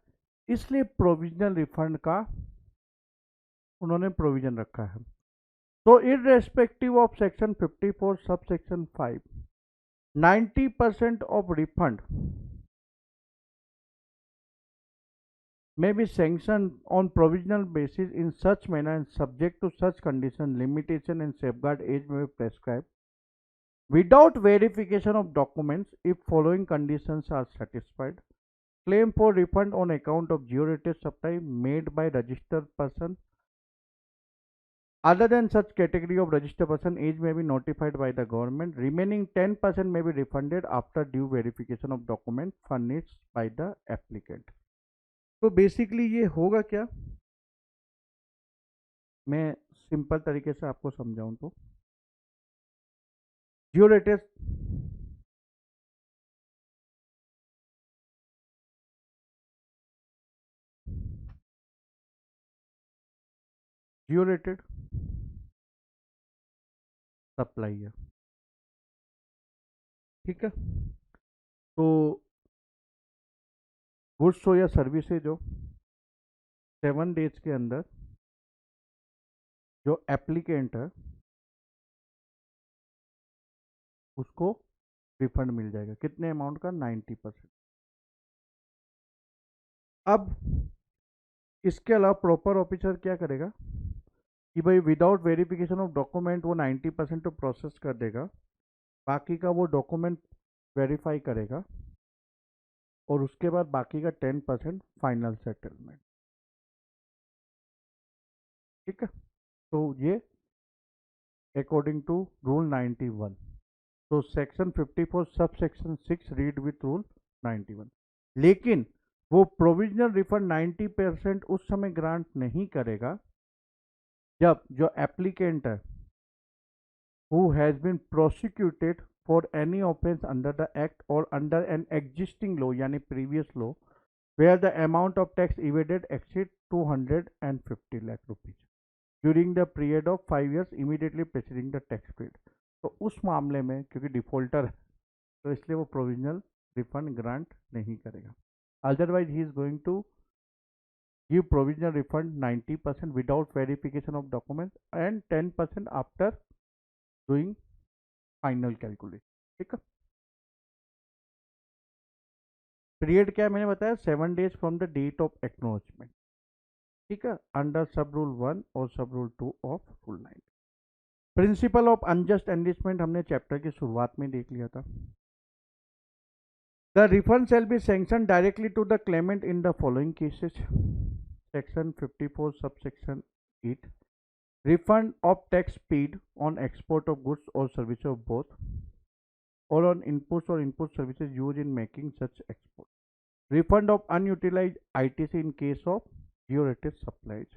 इसलिए प्रोविजनल रिफंड का उन्होंने प्रोविजन रखा है। तो irrespective of section 54 subsection 5, 90% of refund may be sanctioned on provisional basis in such manner and subject to such condition, limitation and safeguard age may be prescribed without verification of documents if following conditions are satisfied. Claim for refund on account of zero-rated supply made by registered person other than such category of registered person, age may be notified by the government. Remaining 10% may be refunded after due verification of document furnished by the applicant. तो basically ये होगा क्या, मैं simple तरीके से आपको समझाऊं तो जियो रेटेड सप्लाई है, ठीक है। तो गुड्स हो या सर्विसेज हो, 7 डेज के अंदर जो एप्लीकेंट है उसको रिफंड मिल जाएगा। कितने अमाउंट का? 90%। अब इसके अलावा प्रॉपर ऑफिसर क्या करेगा कि भाई विदाउट वेरिफिकेशन ऑफ डॉक्यूमेंट वो 90% तो प्रोसेस कर देगा, बाकी का वो डॉक्यूमेंट वेरीफाई करेगा और उसके बाद बाकी का 10% फाइनल सेटलमेंट। ठीक है, तो ये अकॉर्डिंग टू रूल 91। तो section 54 sub section 6 read with rule 91। लेकिन वो प्रोविजनल रिफंड 90% उस समय ग्रांट नहीं करेगा जब जो एप्लीकेंट है who has been prosecuted for any offense under the act or under an existing law यानी previous law where the amount of tax evaded exceed 250 lakh rupees during the period of 5 years immediately preceding the tax period। तो उस मामले में क्योंकि defaulter है तो इसलिए वो प्रोविजनल रिफंड ग्रांट नहीं करेगा। Otherwise he is going to give provisional refund 90% without verification of documents and 10% after doing final calculation. ठीक है, पीरियड क्या है मैंने बताया, 7 days from the date of acknowledgement. ठीक है, अंडर सब रूल 1 और sub rule 2 of rule 9। Principle of unjust enrichment हमने चैप्टर की शुरुआत में देख लिया था। The refund shall be sanction directly to the claimant in the following cases. Section 54 sub section 8, refund of tax paid on export of goods or services of both or on inputs or input services used in making such export. Refund of unutilized ITC in case of zero-rated supplies.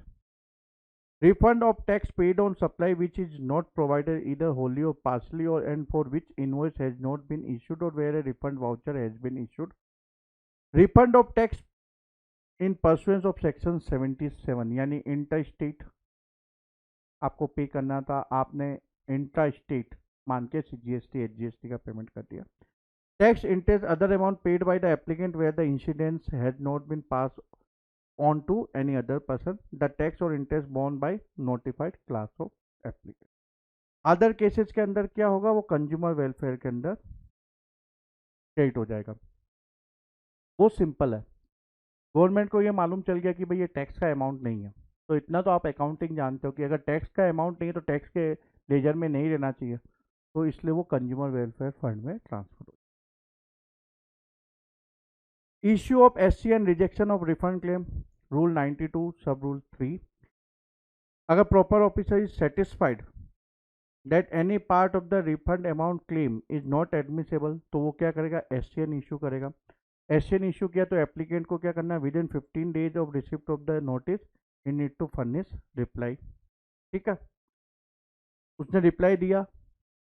Refund of tax paid on supply which is not provided either wholly or partially or and for which invoice has not been issued or where a refund voucher has been issued. Refund of tax in pursuance of section 77 यानी inter state आपको पे करना था, आपने intra state मान के GST HGST का payment कर दिया। Tax interest other amount paid by the applicant where the incidence has not been pass on to any other person, the tax और interest borne by notified class of applicant. Other cases के अंदर क्या होगा, वो consumer welfare के अंदर credit हो जाएगा। वो सिंपल है, गवर्नमेंट को ये मालूम चल गया कि भाई ये टैक्स का अमाउंट नहीं है, तो इतना तो आप अकाउंटिंग जानते हो कि अगर टैक्स का अमाउंट नहीं है तो टैक्स के लेजर में नहीं रहना चाहिए, तो इसलिए वो कंज्यूमर वेलफेयर फंड में ट्रांसफर हो। Issue of SC and rejection of refund claim, rule 92 sub rule 3। अगर proper officer is satisfied that any part of the refund amount claim is not admissible, तो वो क्या करेगा, एससीएन इशू करेगा। SCN issue किया तो applicant को क्या करना है, within 15 days of receipt of the notice he need to furnish reply. ठीक है, उसने रिप्लाई दिया,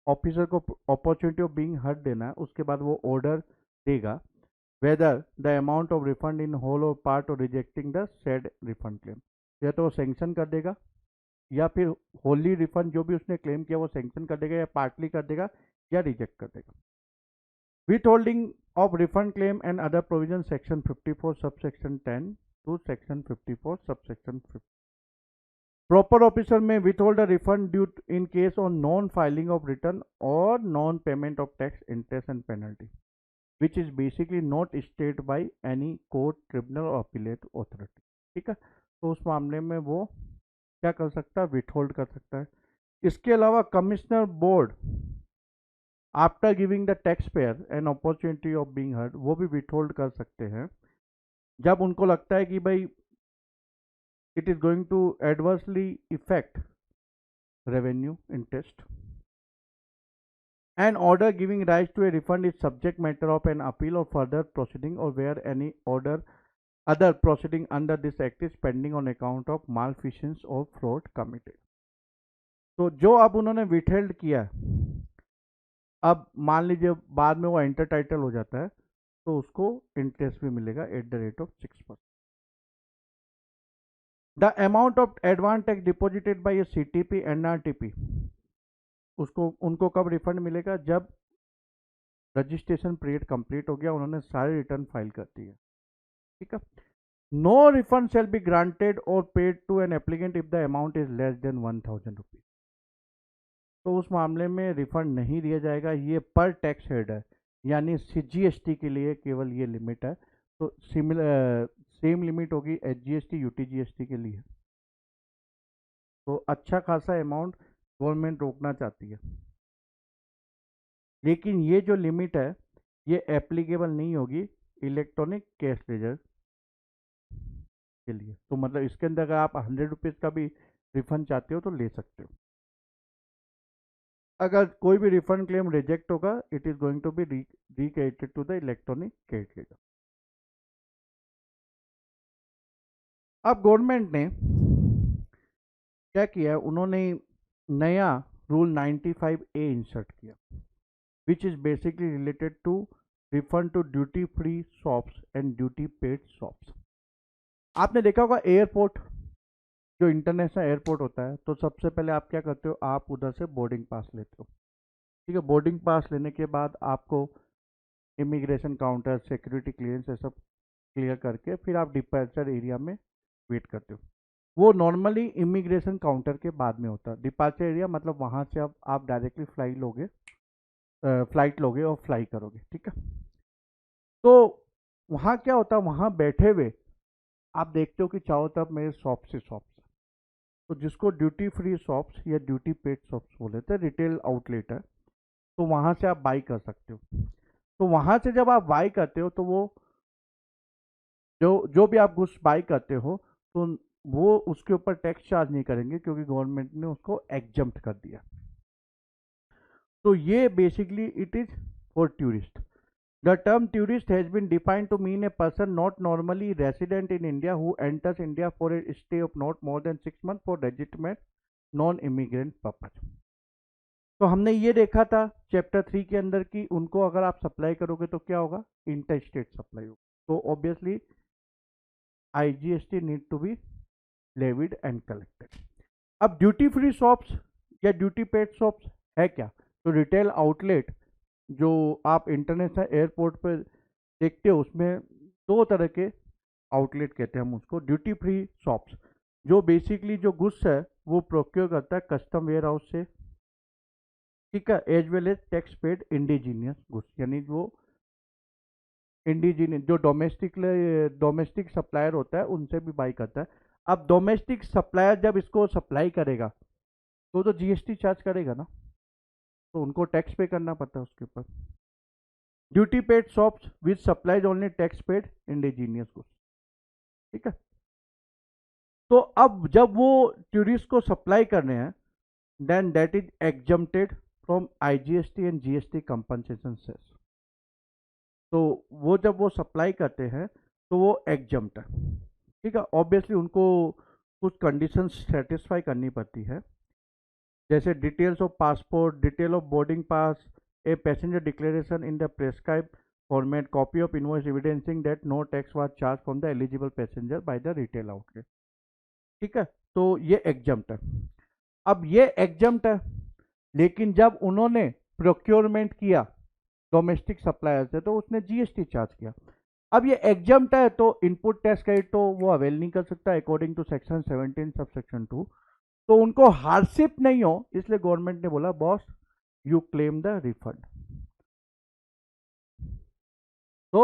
ऑफिसर को अपॉर्चुनिटी ऑफ बीइंग हर्ड देना है, उसके बाद वो ऑर्डर देगा whether the amount of refund in whole or part or rejecting the said refund claim, या तो वो सेंक्शन कर देगा या फिर होली रिफंड जो भी उसने क्लेम किया वो सेंक्शन कर देगा या पार्टली कर देगा या रिजेक्ट कर देगा। Withholding of refund claim and other provision section 54 subsection 10 to section 54 subsection 50। Proper officer में withhold a refund due in case on non filing of return और non payment of tax interest and penalty which is basically not state by any court tribunal और appellate authority. ठीक है, तो उस मामले में वो क्या कर सकता है, विथहोल्ड कर सकता है। इसके अलावा commissioner board after giving the tax payer an opportunity of being heard, वो भी विथहोल्ड कर सकते हैं जब उनको लगता है कि भाई it is going to adversely affect revenue interest. An order giving rise to a refund is subject matter of an appeal or further proceeding or where any order other proceeding under this act is pending on account of malfeasance or fraud committed। तो जो अब उन्होंने withheld किया है, अब मान लीजिए बाद में वो एंटर टाइटल हो जाता है तो उसको इंटरेस्ट भी मिलेगा at the rate of 6%। The amount of advance tax deposited by a CTP NRTP, उसको उनको कब रिफंड मिलेगा, जब रजिस्ट्रेशन पीरियड कंप्लीट हो गया, उन्होंने सारे रिटर्न फाइल कर दिए। ठीक है, no refund shall be granted और paid to an applicant if the amount is less than 1000 rupees, तो उस मामले में रिफंड नहीं दिया जाएगा। ये पर टैक्स हेड है, यानी जीएसटी के लिए केवल ये लिमिट है, तो सेम लिमिट होगी एचजीएसटी यूटीजीएसटी के लिए। तो अच्छा खासा अमाउंट गवर्नमेंट रोकना चाहती है, लेकिन ये जो लिमिट है ये एप्लीकेबल नहीं होगी इलेक्ट्रॉनिक कैश लेजर के लिए। तो मतलब इसके अंदर अगर आप 100 रुपीज़ का भी रिफंड चाहते हो तो ले सकते हो। अगर कोई भी रिफंड क्लेम रिजेक्ट होगा, it is going to be recredited to the electronic cash ledger. अब गवर्नमेंट ने क्या किया है, उन्होंने नया रूल 95A इंसर्ट किया which is basically related to refund to duty free shops and duty paid shops. आपने देखा होगा एयरपोर्ट, जो इंटरनेशनल एयरपोर्ट होता है, तो सबसे पहले आप क्या करते हो, आप उधर से बोर्डिंग पास लेते हो। ठीक है, बोर्डिंग पास लेने के बाद आपको इमिग्रेशन काउंटर, सिक्योरिटी क्लियरेंस, ये सब क्लियर करके फिर आप डिपार्चर एरिया में वेट करते हो। वो नॉर्मली इमिग्रेशन काउंटर के बाद में होता है। डिपार्चर एरिया मतलब वहाँ से अब आप डायरेक्टली फ्लाइट लोगे और फ्लाई करोगे। ठीक है, तो वहाँ क्या होता है, वहाँ बैठे हुए आप देखते हो कि चारों तरफ मेरे शॉप्स ही शॉप्स, तो जिसको ड्यूटी फ्री शॉप्स या ड्यूटी पेड शॉप्स बोले थे, रिटेल आउटलेट है, तो वहाँ से आप बाई कर सकते हो। तो वहाँ से जब आप बाई करते हो तो वो जो जो भी आप गुड्स बाई करते हो तो वो उसके ऊपर टैक्स चार्ज नहीं करेंगे, क्योंकि गवर्नमेंट ने उसको एग्जम्प्ट कर दिया। तो ये basically it is for tourist. The term tourist has been defined to mean a person not normally resident in India who enters India for a stay of not more than 6 months for legitimate non-immigrant purpose। तो हमने ये देखा था chapter 3 के अंदर कि उनको अगर आप सप्लाई करोगे तो क्या होगा, इंटर स्टेट सप्लाई होगा, तो obviously IGST need to be levied and collected. अब ड्यूटी फ्री शॉप्स या ड्यूटी पेड शॉप्स है क्या, तो रिटेल आउटलेट जो आप इंटरनेशनल एयरपोर्ट पर देखते हो, उसमें दो तरह के आउटलेट कहते हैं हम उसको। ड्यूटी फ्री शॉप्स जो बेसिकली जो गुड्स है वो प्रोक्योर करता है कस्टम वेयर हाउस से, ठीक है, as well as tax paid indigenous goods, यानी वो इंडिजीनियस जो डोमेस्टिक सप्लायर होता है उनसे भी बाई करता है। अब डोमेस्टिक सप्लायर जब इसको सप्लाई करेगा तो जीएसटी चार्ज करेगा ना, तो उनको टैक्स पे करना पड़ता है उसके ऊपर। Duty paid shops which supplies only tax paid indigenous goods. ठीक है, तो अब जब वो टूरिस्ट को सप्लाई कर रहे हैं then that is exempted from IGST and GST compensation cess. तो वो जब वो सप्लाई करते हैं तो वो एग्जम्प्ट है। ठीक है, ऑब्वियसली उनको कुछ कंडीशंस सेटिस्फाई करनी पड़ती है, जैसे details of passport, detail of boarding pass, a passenger declaration in the prescribe format, copy of invoice evidencing that no tax was charge from the eligible passenger by the retail outlet. ठीक है, तो ये exempt है। अब ये exempt है, लेकिन जब उन्होंने प्रोक्योरमेंट किया डोमेस्टिक सप्लायर से तो उसने जीएसटी चार्ज किया। अब ये एग्जम्प्ट है तो इनपुट टैक्स क्रेडिट तो वो अवेल नहीं कर सकता according to section 17 sub section 2। तो उनको हार्डशिप नहीं हो इसलिए गवर्नमेंट ने बोला boss you claim the refund. तो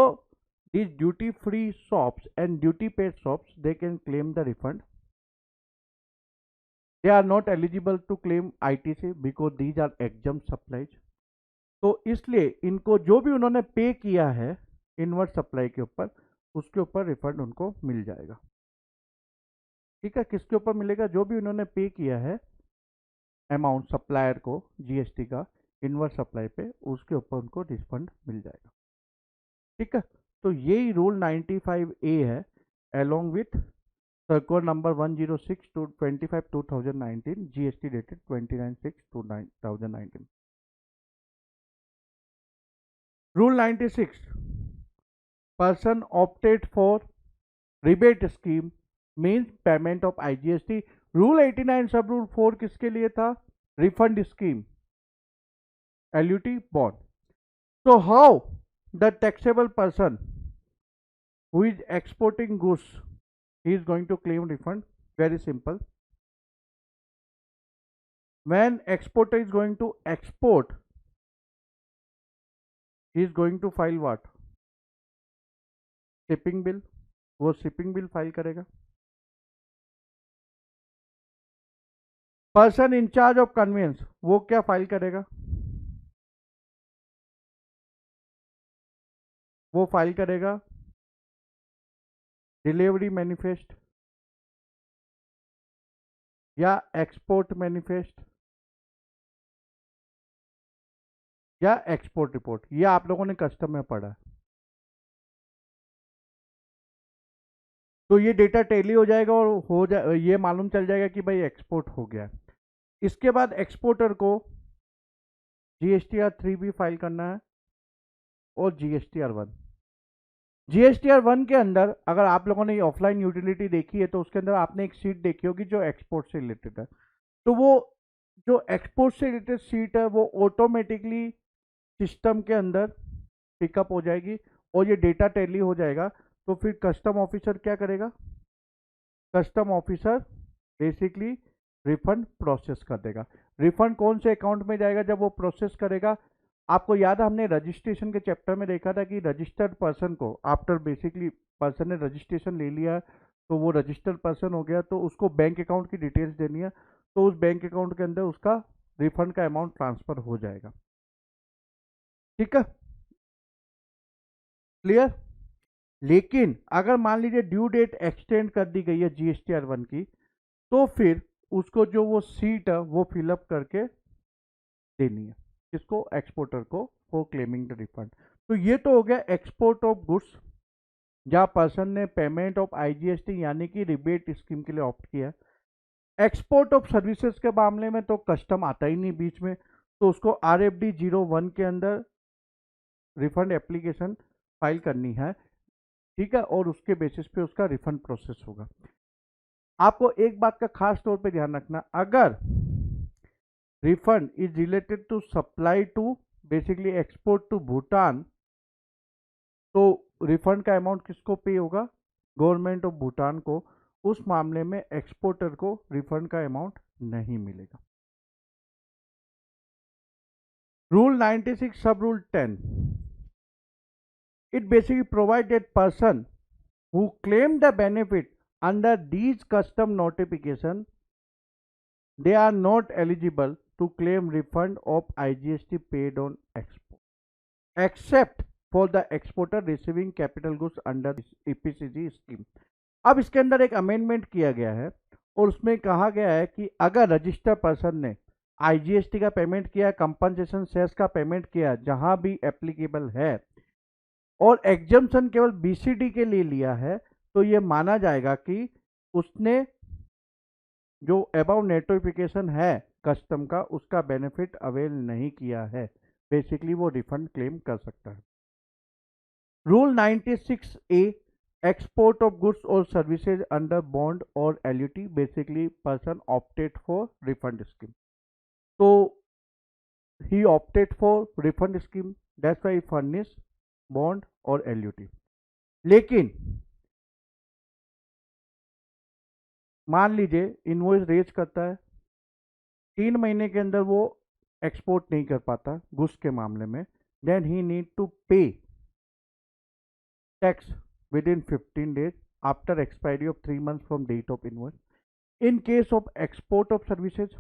these duty free shops and duty paid shops they can claim the refund. They are not eligible to claim ITC because these are exempt supplies. तो इसलिए इनको जो भी उन्होंने पे किया है इनवर्ट सप्लाई के ऊपर उसके ऊपर रिफंड उनको मिल जाएगा। ठीक है, किसके ऊपर मिलेगा? जो भी उन्होंने पे किया है अमाउंट सप्लायर को जीएसटी का इनवर्ट सप्लाई पे उसके ऊपर उनको रिफंड मिल जाएगा। ठीक है, तो यही रूल 95A है along with circular number 106 to 25 2019 GST dated 29/6/2019। Rule 96 person opted for rebate scheme means payment of IGST। Rule 89 सब रूल 4 किसके लिए था? Refund scheme LUT bond। So how the taxable person who is exporting goods he is going to claim refund? Very simple. When exporter is going to export he is going to file what? Shipping bill. वो shipping bill file करेगा। Person in charge of convince वो क्या file करेगा? वो file करेगा delivery manifest या export manifest या export report. ये आप लोगों ने कस्टम में पढ़ा है। तो ये डेटा टैली हो जाएगा और ये मालूम चल जाएगा कि भाई एक्सपोर्ट हो गया। इसके बाद एक्सपोर्टर को GSTR 3 भी फाइल करना है और GSTR 1। GSTR 1 के अंदर अगर आप लोगों ने ऑफलाइन यूटिलिटी देखी है तो उसके अंदर आपने एक सीट देखी होगी जो एक्सपोर्ट से रिलेटेड है। तो वो जो एक्सपोर्ट से रिलेटेड सीट है वो ऑटोमेटिकली सिस्टम के अंदर पिकअप हो जाएगी और ये डेटा टैली हो जाएगा। तो फिर कस्टम ऑफिसर क्या करेगा? Custom officer basically refund process कर देगा। रिफंड कौन से अकाउंट में जाएगा जब वो प्रोसेस करेगा? आपको याद है हमने रजिस्ट्रेशन के चैप्टर में देखा था कि रजिस्टर्ड पर्सन को आफ्टर बेसिकली पर्सन ने रजिस्ट्रेशन ले लिया तो वो रजिस्टर्ड पर्सन हो गया तो उसको बैंक अकाउंट की डिटेल्स देनी है तो उस बैंक अकाउंट के अंदर उसका रिफंड का अमाउंट ट्रांसफर हो जाएगा। ठीक है, क्लियर? लेकिन अगर मान लीजिए ड्यू डेट एक्सटेंड कर दी गई है GSTR 1 की तो फिर उसको जो वो सीट है वो फिलअप करके देनी है किसको? एक्सपोर्टर को फॉर क्लेमिंग द रिफंड। तो ये तो हो गया एक्सपोर्ट ऑफ गुड्स जहां पर्सन ने पेमेंट ऑफ IGST यानी कि रिबेट स्कीम के लिए ऑप्ट किया। एक्सपोर्ट ऑफ सर्विसेज के मामले में तो कस्टम आता ही नहीं बीच में, तो उसको RFD 01 के अंदर रिफंड एप्लीकेशन फाइल करनी है। ठीक है, और उसके बेसिस पे उसका रिफंड प्रोसेस होगा। आपको एक बात का खास तौर पे ध्यान रखना, अगर refund is related to supply to basically export to Bhutan तो रिफंड का अमाउंट किसको पे होगा? गवर्नमेंट ऑफ भूटान को। उस मामले में एक्सपोर्टर को रिफंड का अमाउंट नहीं मिलेगा। रूल 96 सब rule 10 It basically provides that person who claim the benefit under these custom notification, they are not eligible to claim refund of IGST paid on export, except for the exporter receiving capital goods under EPCG scheme. अब इसके अंदर एक amendment किया गया है और उसमें कहा गया है कि अगर रजिस्टर्ड पर्सन ने आईजीएसटी का पेमेंट किया, कंपनसेशन सेस का पेमेंट किया, जहां भी एप्लीकेबल है, और एग्जम्पशन केवल बीसीडी के लिए लिया है, तो ये माना जाएगा कि उसने जो अबाउट नोटिफिकेशन है कस्टम का, उसका बेनिफिट अवेल नहीं किया है। बेसिकली वो रिफंड क्लेम कर सकता है। Rule 96A, export of goods or services under bond or LUT, basically person opted for refund scheme. So he opted for refund scheme, that's why he furnished bond or LUT. लेकिन मान लीजिए invoice raise करता है, 3 महीने के अंदर वो export नहीं कर पाता गुड्स के मामले में, देन ही नीड टू पे tax within 15 days after expiry of 3 months from date of invoice. In case of export of services,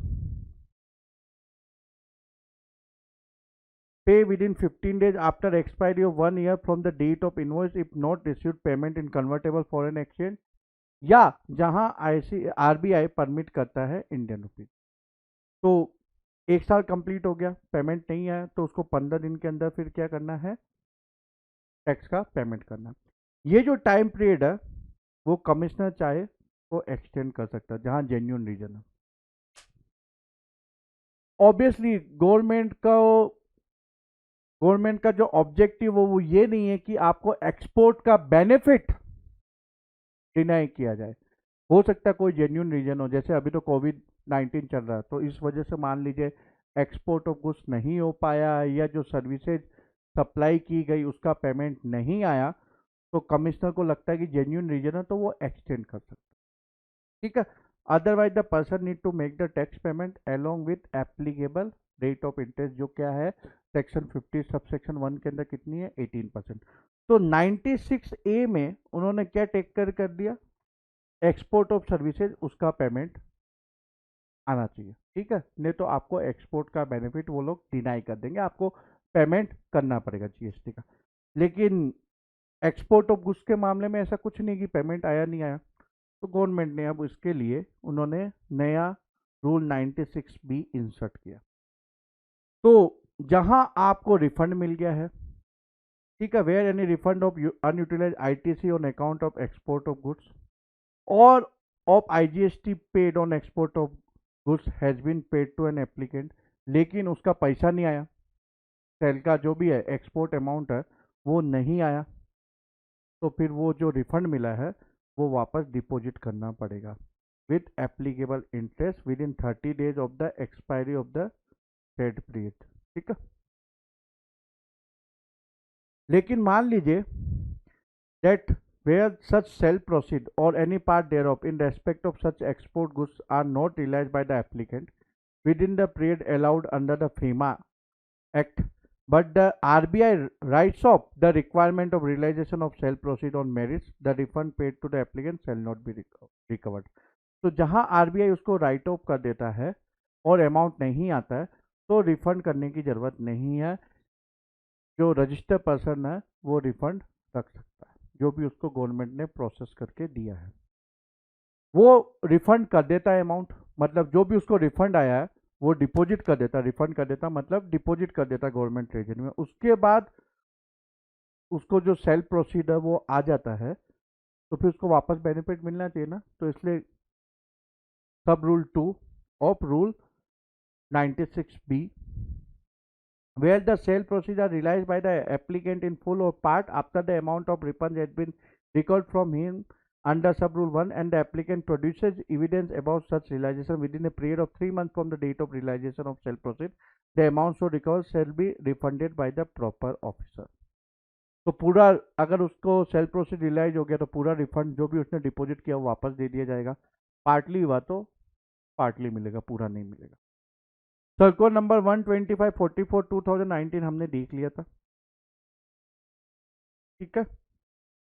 pay within 15 days after expiry of 1 year from the date of invoice if not received payment in convertible foreign exchange, या जहां RBI permit करता है Indian rupees. तो 1 साल complete हो गया, payment नहीं आया, तो उसको 15 दिन के अंदर फिर क्या करना है, टैक्स का पेमेंट करना है। ये जो टाइम पीरियड है वो कमिश्नर चाहे वो एक्सटेंड कर सकता है जहां जेन्युइन रीजन है। ऑब्वियसली गवर्नमेंट का जो ऑब्जेक्टिव हो वो ये नहीं है कि आपको एक्सपोर्ट का बेनिफिट डिनाई किया जाए। हो सकता है कोई जेन्युइन रीजन हो, जैसे अभी तो कोविड-19 चल रहा है, तो इस वजह से मान लीजिए एक्सपोर्ट ऑफ गुड्स नहीं हो पाया, या जो सर्विसेज सप्लाई की गई उसका पेमेंट नहीं आया, तो कमिश्नर को लगता है कि जेन्युइन रीजन है तो वो एक्सटेंड कर सकता है। ठीक है। Otherwise the person need to make the tax payment along with applicable rate of interest, जो क्या है सेक्शन 50 सबसेक्शन 1 के अंदर कितनी है, 18%। तो 96A में उन्होंने क्या टेक कर दिया, एक्सपोर्ट ऑफ सर्विसेज उसका पेमेंट आना चाहिए। ठीक है, नहीं तो आपको एक्सपोर्ट का बेनिफिट वो लोग डिनाई कर देंगे, आपको पेमेंट करना पड़ेगा जीएसटी का। लेकिन एक्सपोर्ट ऑफ गुड्स के मामले में ऐसा कुछ नहीं कि पेमेंट आया नहीं आया, तो गवर्नमेंट ने अब इसके लिए उन्होंने नया रूल 96B इंसर्ट किया। तो जहां आपको रिफंड मिल गया है, ठीक है, where any refund of unutilised ITC on account of export of goods or of IGST paid on export of goods has been paid to an applicant, लेकिन उसका पैसा नहीं आया, सेल का जो भी है एक्सपोर्ट अमाउंट है वो नहीं आया, तो फिर वो जो रिफंड मिला है वो वापस डिपॉजिट करना पड़ेगा with applicable interest with in 30 days of the expiry of the said period. ठीक है। लेकिन मान लीजिए that where such sale proceed or any part thereof in respect of such export goods are not realized by the applicant within the period allowed under the FEMA Act, but the RBI writes off the requirement of realization of sale proceed on merits, the refund paid to the applicant shall not be recovered. तो जहां RBI उसको right of कर देता है और amount नहीं आता है, तो रिफंड करने की जरूरत नहीं है, जो रजिस्टर्ड पर्सन है वो रिफंड रख सकता है, जो भी उसको गवर्नमेंट ने प्रोसेस करके दिया है वो रिफंड कर देता है अमाउंट, मतलब जो भी उसको रिफंड आया है वो डिपॉजिट कर देता, रिफंड कर देता मतलब डिपॉजिट कर देता गवर्नमेंट ट्रेजरी में। उसके बाद उसको जो सेल प्रोसीड है वो आ जाता है, तो फिर उसको वापस बेनिफिट मिलना चाहिए ना, तो इसलिए सब rule 2 of rule 96B, where the sale proceeds are realized by the applicant in full or part after the amount of refund has been recovered from him under sub rule 1 and the applicant produces evidence about such realization within a period of 3 months from the date of realization of sale proceed, the amount so recovered shall be refunded by the proper officer. तो पूरा अगर उसको cell proceed relies हो गया तो पूरा refund जो भी उसने डिपॉजिट किया वो वापस दे दिया जाएगा, पार्टली हुआ तो पार्टली मिलेगा, पूरा नहीं मिलेगा। सर्कुलर नंबर 125/44/2019 हमने देख लिया था। ठीक है,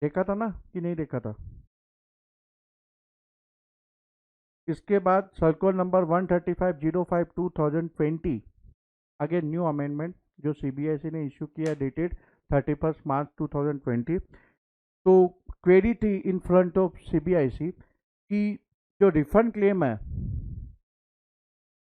देखा था ना कि नहीं देखा था? इसके बाद circular number 135/05/2020, again new amendment जो सीबीएसई ने इशू किया, डेटेड 31 मार्च 2020। तो क्वेरी थी इन फ्रंट ऑफ सीबीआईसी कि जो रिफंड क्लेम है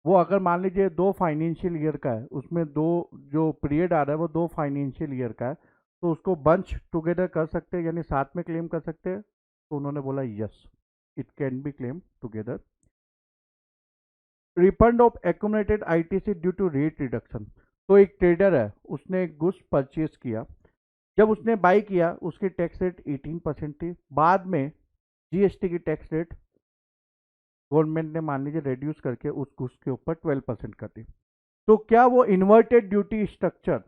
वो अगर मान लीजिए 2 फाइनेंशियल ईयर का है, उसमें दो जो पीरियड आ रहा है वो 2 फाइनेंशियल ईयर का है, तो उसको बंच टुगेदर कर सकते हैं, यानी साथ में क्लेम कर सकते हैं। तो उन्होंने बोला yes, it can be claim together. Refund of accumulated ITC due to rate reduction. तो एक ट्रेडर है, उसने एक गुड्स परचेज किया, जब उसने बाई किया उसकी टैक्स रेट 18% थी, बाद में जीएसटी की टैक्स रेट गवर्नमेंट ने मान लीजिए रिड्यूस करके उस गुड्स के ऊपर 12% कर दी। तो क्या वो इन्वर्टेड ड्यूटी स्ट्रक्चर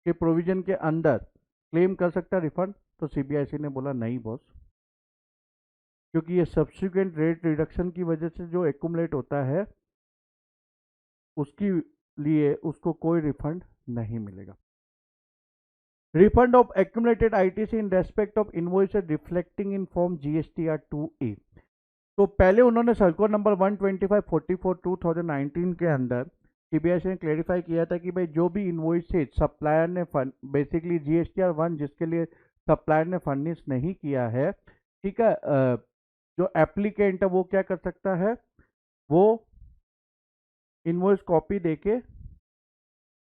के प्रोविजन के अंदर क्लेम कर सकता है रिफंड? तो सीबीआईसी ने बोला नहीं बॉस, क्योंकि ये सब्सिक्वेंट रेट रिडक्शन की वजह से जो एक्यूमुलेट होता है उसके लिए उसको कोई रिफंड नहीं मिलेगा। Refund of accumulated ITC in respect of invoices reflecting in form GSTR 2A। तो पहले उन्होंने सर्कुलर नंबर 125/44/2019 के अंदर सीबीआईसी ने क्लेरिफाई किया था कि भाई जो भी इनवॉइसेज सप्लायर ने बेसिकली जीएसटीआर 1 जिसके लिए सप्लायर ने फर्निश नहीं किया है, ठीक है, जो एप्लीकेंट है वो क्या कर सकता है, वो इनवॉइस कॉपी देके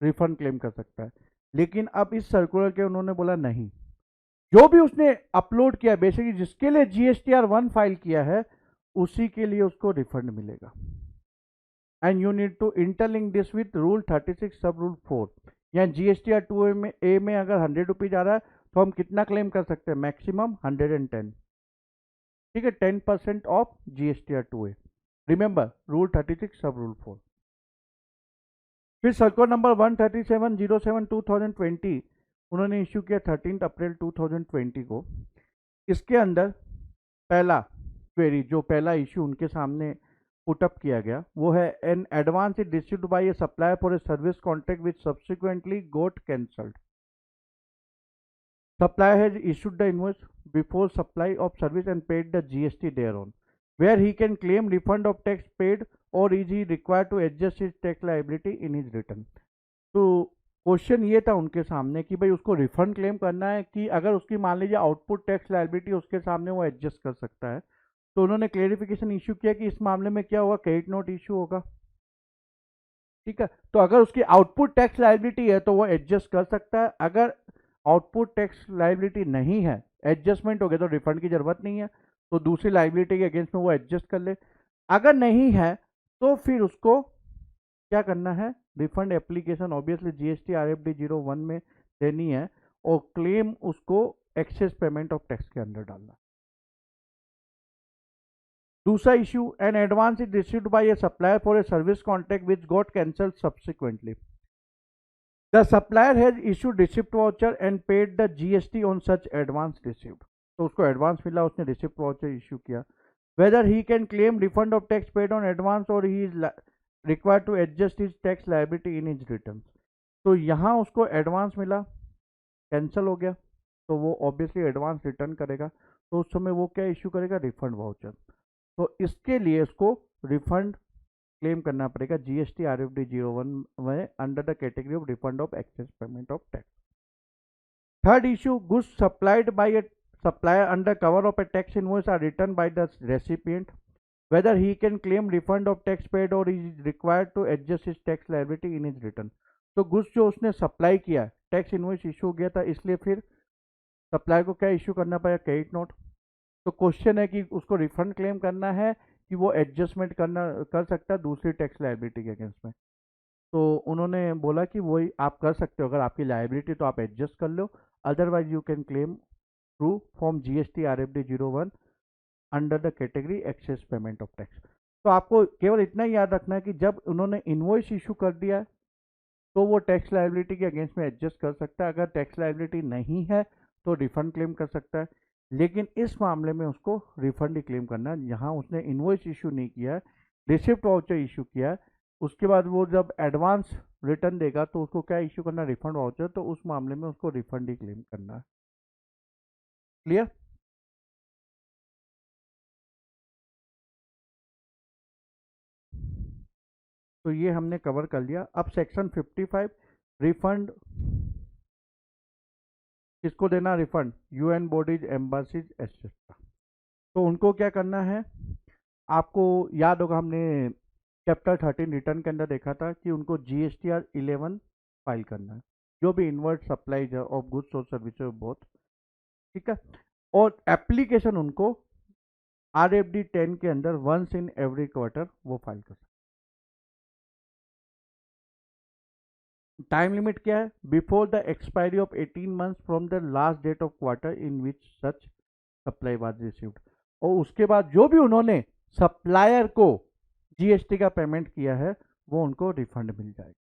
रिफंड क्लेम कर सकता है। लेकिन अब इस सर्कुलर के उन्होंने बोला नहीं, जो भी उसने अपलोड किया बेसिकली जिसके लिए जीएसटीआर 1 फाइल किया है उसी के लिए उसको रिफंड मिलेगा। And you need to interlink this with rule 36 sub rule 4। या जीएसटीआर 2A में अगर 100 रुपीज आ रहा है तो हम कितना क्लेम कर सकते हैं? मैक्सिमम 110, ठीक है, 10% of GSTR 2A। Remember rule 36 sub rule 4। फिर सर्कुलर नंबर 137/07/2020 उन्होंने इश्यू किया 13 अप्रैल 2020 को। इसके अंदर पहला क्वेरी, जो पहला इश्यू उनके सामने पुटअप किया गया, वो है an advance is received by a supplier for a service contract which subsequently got cancelled. Supplier has issued the invoice before supply of service and paid the GST thereon, where he can claim refund of tax paid or is he required to adjust his tax liability in his return। तो question ये था उनके सामने कि भाई उसको refund claim करना है कि अगर उसकी मान लीजिए आउटपुट टैक्स लायबिलिटी उसके सामने वो एडजस्ट कर सकता है। तो उन्होंने क्लेरिफिकेशन इशू किया कि इस मामले में क्या होगा, क्रेडिट नोट इशू होगा, ठीक है। तो अगर उसकी आउटपुट टैक्स लायबिलिटी है तो वो एडजस्ट कर सकता है, अगर आउटपुट टैक्स लायबिलिटी नहीं है, एडजस्टमेंट हो गया तो रिफंड की जरूरत नहीं है, तो दूसरी लायबिलिटी के अगेंस्ट में वो एडजस्ट कर ले। अगर नहीं है तो फिर उसको क्या करना है, refund application obviously GST RFD 01 में देनी है और क्लेम उसको एक्सेस पेमेंट ऑफ टैक्स के अंदर डालना। दूसरा issue, N advance is received by a supplier for a service contract which got cancelled subsequently. The supplier has issued receipt voucher and paid the GST on such advance received। तो उसको advance मिला, उसने receipt voucher issue किया। Whether he can claim refund of tax paid on advance or he is required to adjust his tax liability in his returns। तो यहाँ उसको advance मिला, cancel हो गया, तो वो ऑब्वियसली एडवांस रिटर्न करेगा, तो उस समय वो क्या इशू करेगा, रिफंड वाउचर। तो इसके लिए उसको रिफंड क्लेम करना पड़ेगा जीएसटी आरएफडी 01 में under the category of refund of excess payment of tax. Third issue, goods supplied by A supplier under cover of a tax invoice are returned by the recipient, whether he can claim refund of tax paid or is required to adjust his tax liability in his return। तो goods जो उसने supply किया, tax invoice issue हो गया था, इसलिए फिर supplier को क्या इशू करना पड़ेगा, क्रेडिट नोट। तो क्वेश्चन है कि उसको रिफंड क्लेम करना है कि वो एडजस्टमेंट कर सकता है दूसरी टैक्स लायबिलिटी के अगेंस्ट में। तो उन्होंने बोला कि वही आप कर सकते हो, अगर आपकी लायबिलिटी तो आप एडजस्ट कर लो, otherwise you can claim through form GST RFD 01 under the category excess payment of tax. तो आपको केवल इतना ही याद रखना है कि जब उन्होंने इनवॉइस इशू कर दिया है तो वो टैक्स लायबिलिटी के अगेंस्ट में एडजस्ट कर सकता है, अगर टैक्स लायबिलिटी नहीं है तो रिफंड क्लेम कर सकता है। लेकिन इस मामले में उसको रिफंड ही क्लेम करना है। यहाँ उसने इनवॉइस इशू नहीं किया, रिसिप्ट वाउचर इशू किया, उसके बाद वो जब एडवांस रिटर्न देगा तो उसको क्या इश्यू करना, रिफंड वाउचर, तो उस मामले में उसको रिफंड ही क्लेम करना है। क्लियर? तो ये हमने कवर कर लिया। अब सेक्शन 55 रिफंड, किसको देना रिफंड, यूएन बॉडीज, एम्बासीज एक्सेट्रा। तो उनको क्या करना है, आपको याद होगा हमने चैप्टर 13 रिटर्न के अंदर देखा था कि उनको GSTR 11 फाइल करना है, जो भी इनवर्ट सप्लाईज ऑफ गुड्स और सर्विसेज बोथ, ठीक है। और एप्लीकेशन उनको RFD 10 के अंदर वंस इन एवरी क्वार्टर वो फाइल कर सकते। टाइम लिमिट क्या है, before the expiry of 18 months from the last date of quarter in which such supply was received. और उसके बाद जो भी उन्होंने सप्लायर को GST का पेमेंट किया है वो उनको रिफंड मिल जाएगा।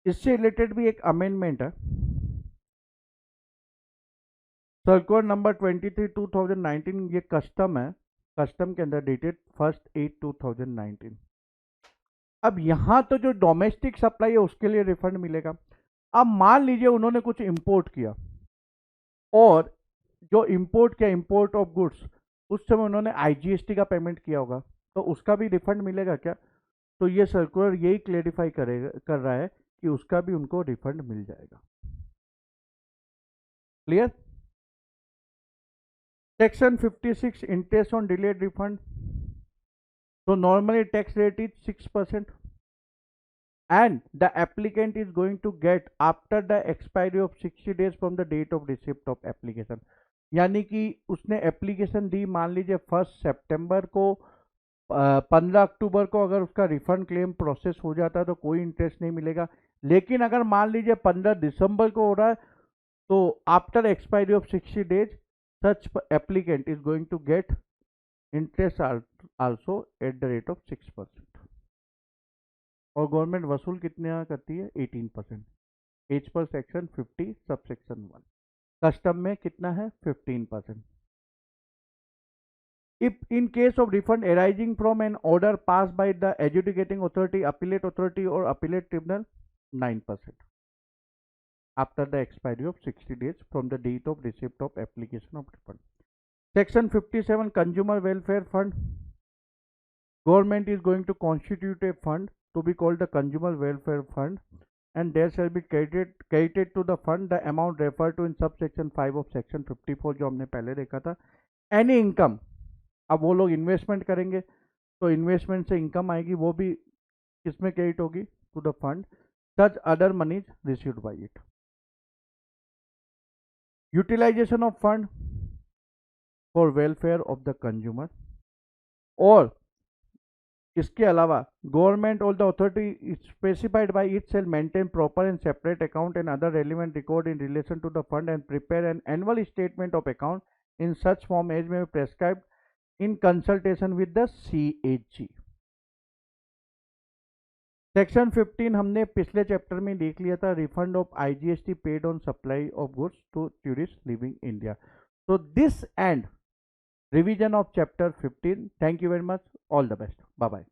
इससे रिलेटेड भी एक अमेंडमेंट है, सर्कुलर नंबर 23/2019, ये कस्टम है, कस्टम के अंदर डेटेड 1/8/2019। अब यहां तो जो डोमेस्टिक सप्लाई है उसके लिए रिफंड मिलेगा। अब मान लीजिए उन्होंने कुछ इंपोर्ट किया और जो इंपोर्ट किया, इंपोर्ट ऑफ गुड्स, उस समय उन्होंने IGST का पेमेंट किया होगा, तो उसका भी रिफंड मिलेगा क्या? तो ये सर्कुलर यही क्लेरिफाई करेगा, कर रहा है कि उसका भी उनको रिफंड मिल जाएगा। Clear? Section 56 interest on delayed refund. So normally tax rate is 6% and the applicant is going to get after the expiry of 60 days from the date of receipt of application। यानी कि उसने application दी, मान लीजिए 1 सितंबर को, 15 अक्टूबर को अगर उसका refund claim process हो जाता है तो कोई इंटरेस्ट नहीं मिलेगा। लेकिन अगर मान लीजिए 15 दिसंबर को हो रहा है तो after expiry of 60 days such applicant is going to get interest also at the rate of 6%। और गवर्नमेंट वसूल कितने करती है, 18%। As per section 50 sub section 1। Custom में कितना है, 15%। If in case of refund arising from an order passed by the adjudicating authority, appellate authority or appellate tribunal, 9% after the expiry of 60 days from the date of receipt of application of refund। Section 57 Consumer Welfare Fund, government is going to constitute a fund to be called the Consumer Welfare Fund and there shall be credited to the fund the amount referred to in subsection 5 of section 54 जो हमने पहले देखा था। Any income, अब वो लोग investment करेंगे तो इन्वेस्टमेंट से इनकम आएगी, वो भी किसमें क्रेडिट होगी, to the fund, such other monies received by it. Utilisation of fund for welfare of the consumer. और इसके अलावा गवर्नमेंट और the authority specified by it shall maintain proper and separate account and other relevant record in relation to the fund and prepare an annual statement of account in such form as may prescribed in consultation with the CAG। Section 15 हमने पिछले chapter में देख लिया था, refund of IGST paid on supply of goods to tourist living India. So this end revision of chapter 15। Thank you very much. All the best. Bye bye.